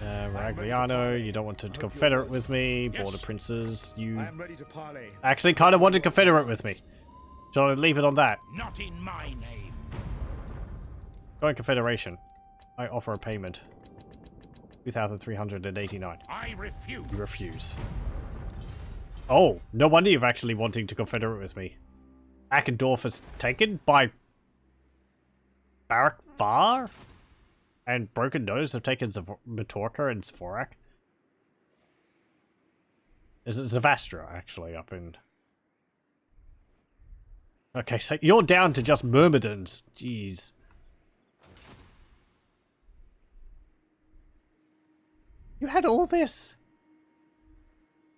Ragliano, you don't want to confederate with me. Border princes, you I am ready to parley. actually kind of want to confederate with me. So I'll leave it on that. Not in my name. Going confederation. I offer a payment. 2,389. I refuse. You refuse. Oh, no wonder you're actually wanting to confederate with me. Akendorf is taken by Barak Var? And Broken Nose have taken Matorka and Zvorak. Is it Zavastra, actually, up in... Okay, so you're down to just Myrmidons. Jeez. You had all this?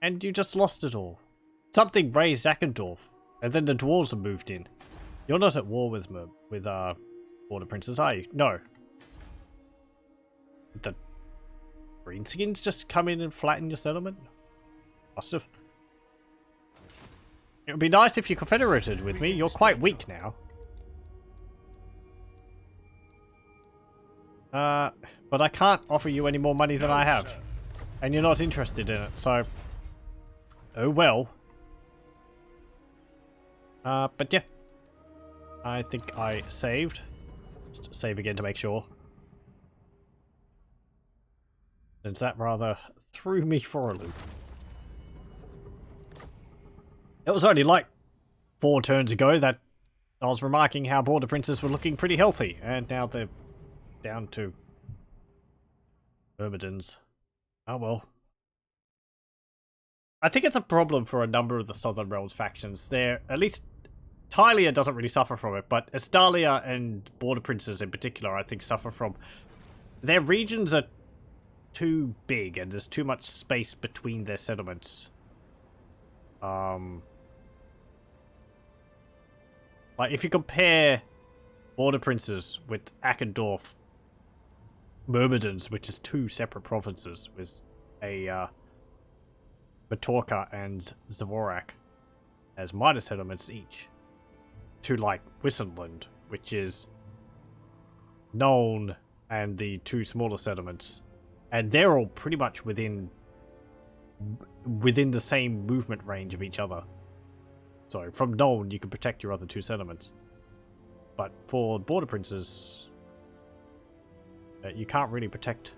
And you just lost it all. Something raised Akendorf, and then the dwarves have moved in. You're not at war with Border Princes, are you? No. The Greenskins just come in and flatten your settlement? Must have. It would be nice if you confederated with me. You're quite weak now. But I can't offer you any more money than I have. And you're not interested in it, so... Oh well. But yeah. I think I saved. Just save again to make sure. Since that rather threw me for a loop. It was only like 4 turns ago that I was remarking how Border Princes were looking pretty healthy, and now they're down to Myrmidons. Oh well. I think it's a problem for a number of the Southern Realms factions. They're, at least Tylia doesn't really suffer from it, but Estalia and Border Princes in particular I think suffer from. Their regions are too big and there's too much space between their settlements. Like, if you compare Border Princes with Akendorf, Myrmidons, which is 2 separate provinces, with a Matorka and Zavorak as minor settlements each, to like Wissenland, which is Nuln and the 2 smaller settlements, and they're all pretty much within the same movement range of each other. So from Nuln you can protect your other 2 settlements, but for Border Princes you can't really protect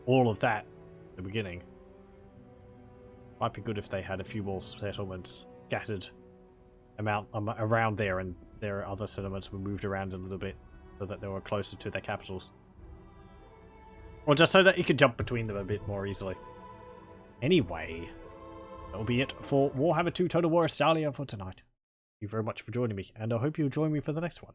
all of that at the beginning. Might be good if they had a few more settlements scattered around there, and their other settlements were moved around a little bit so that they were closer to their capitals. Or just so that you could jump between them a bit more easily. Anyway, that'll be it for Warhammer 2 Total War Estalia for tonight. Thank you very much for joining me, and I hope you'll join me for the next one.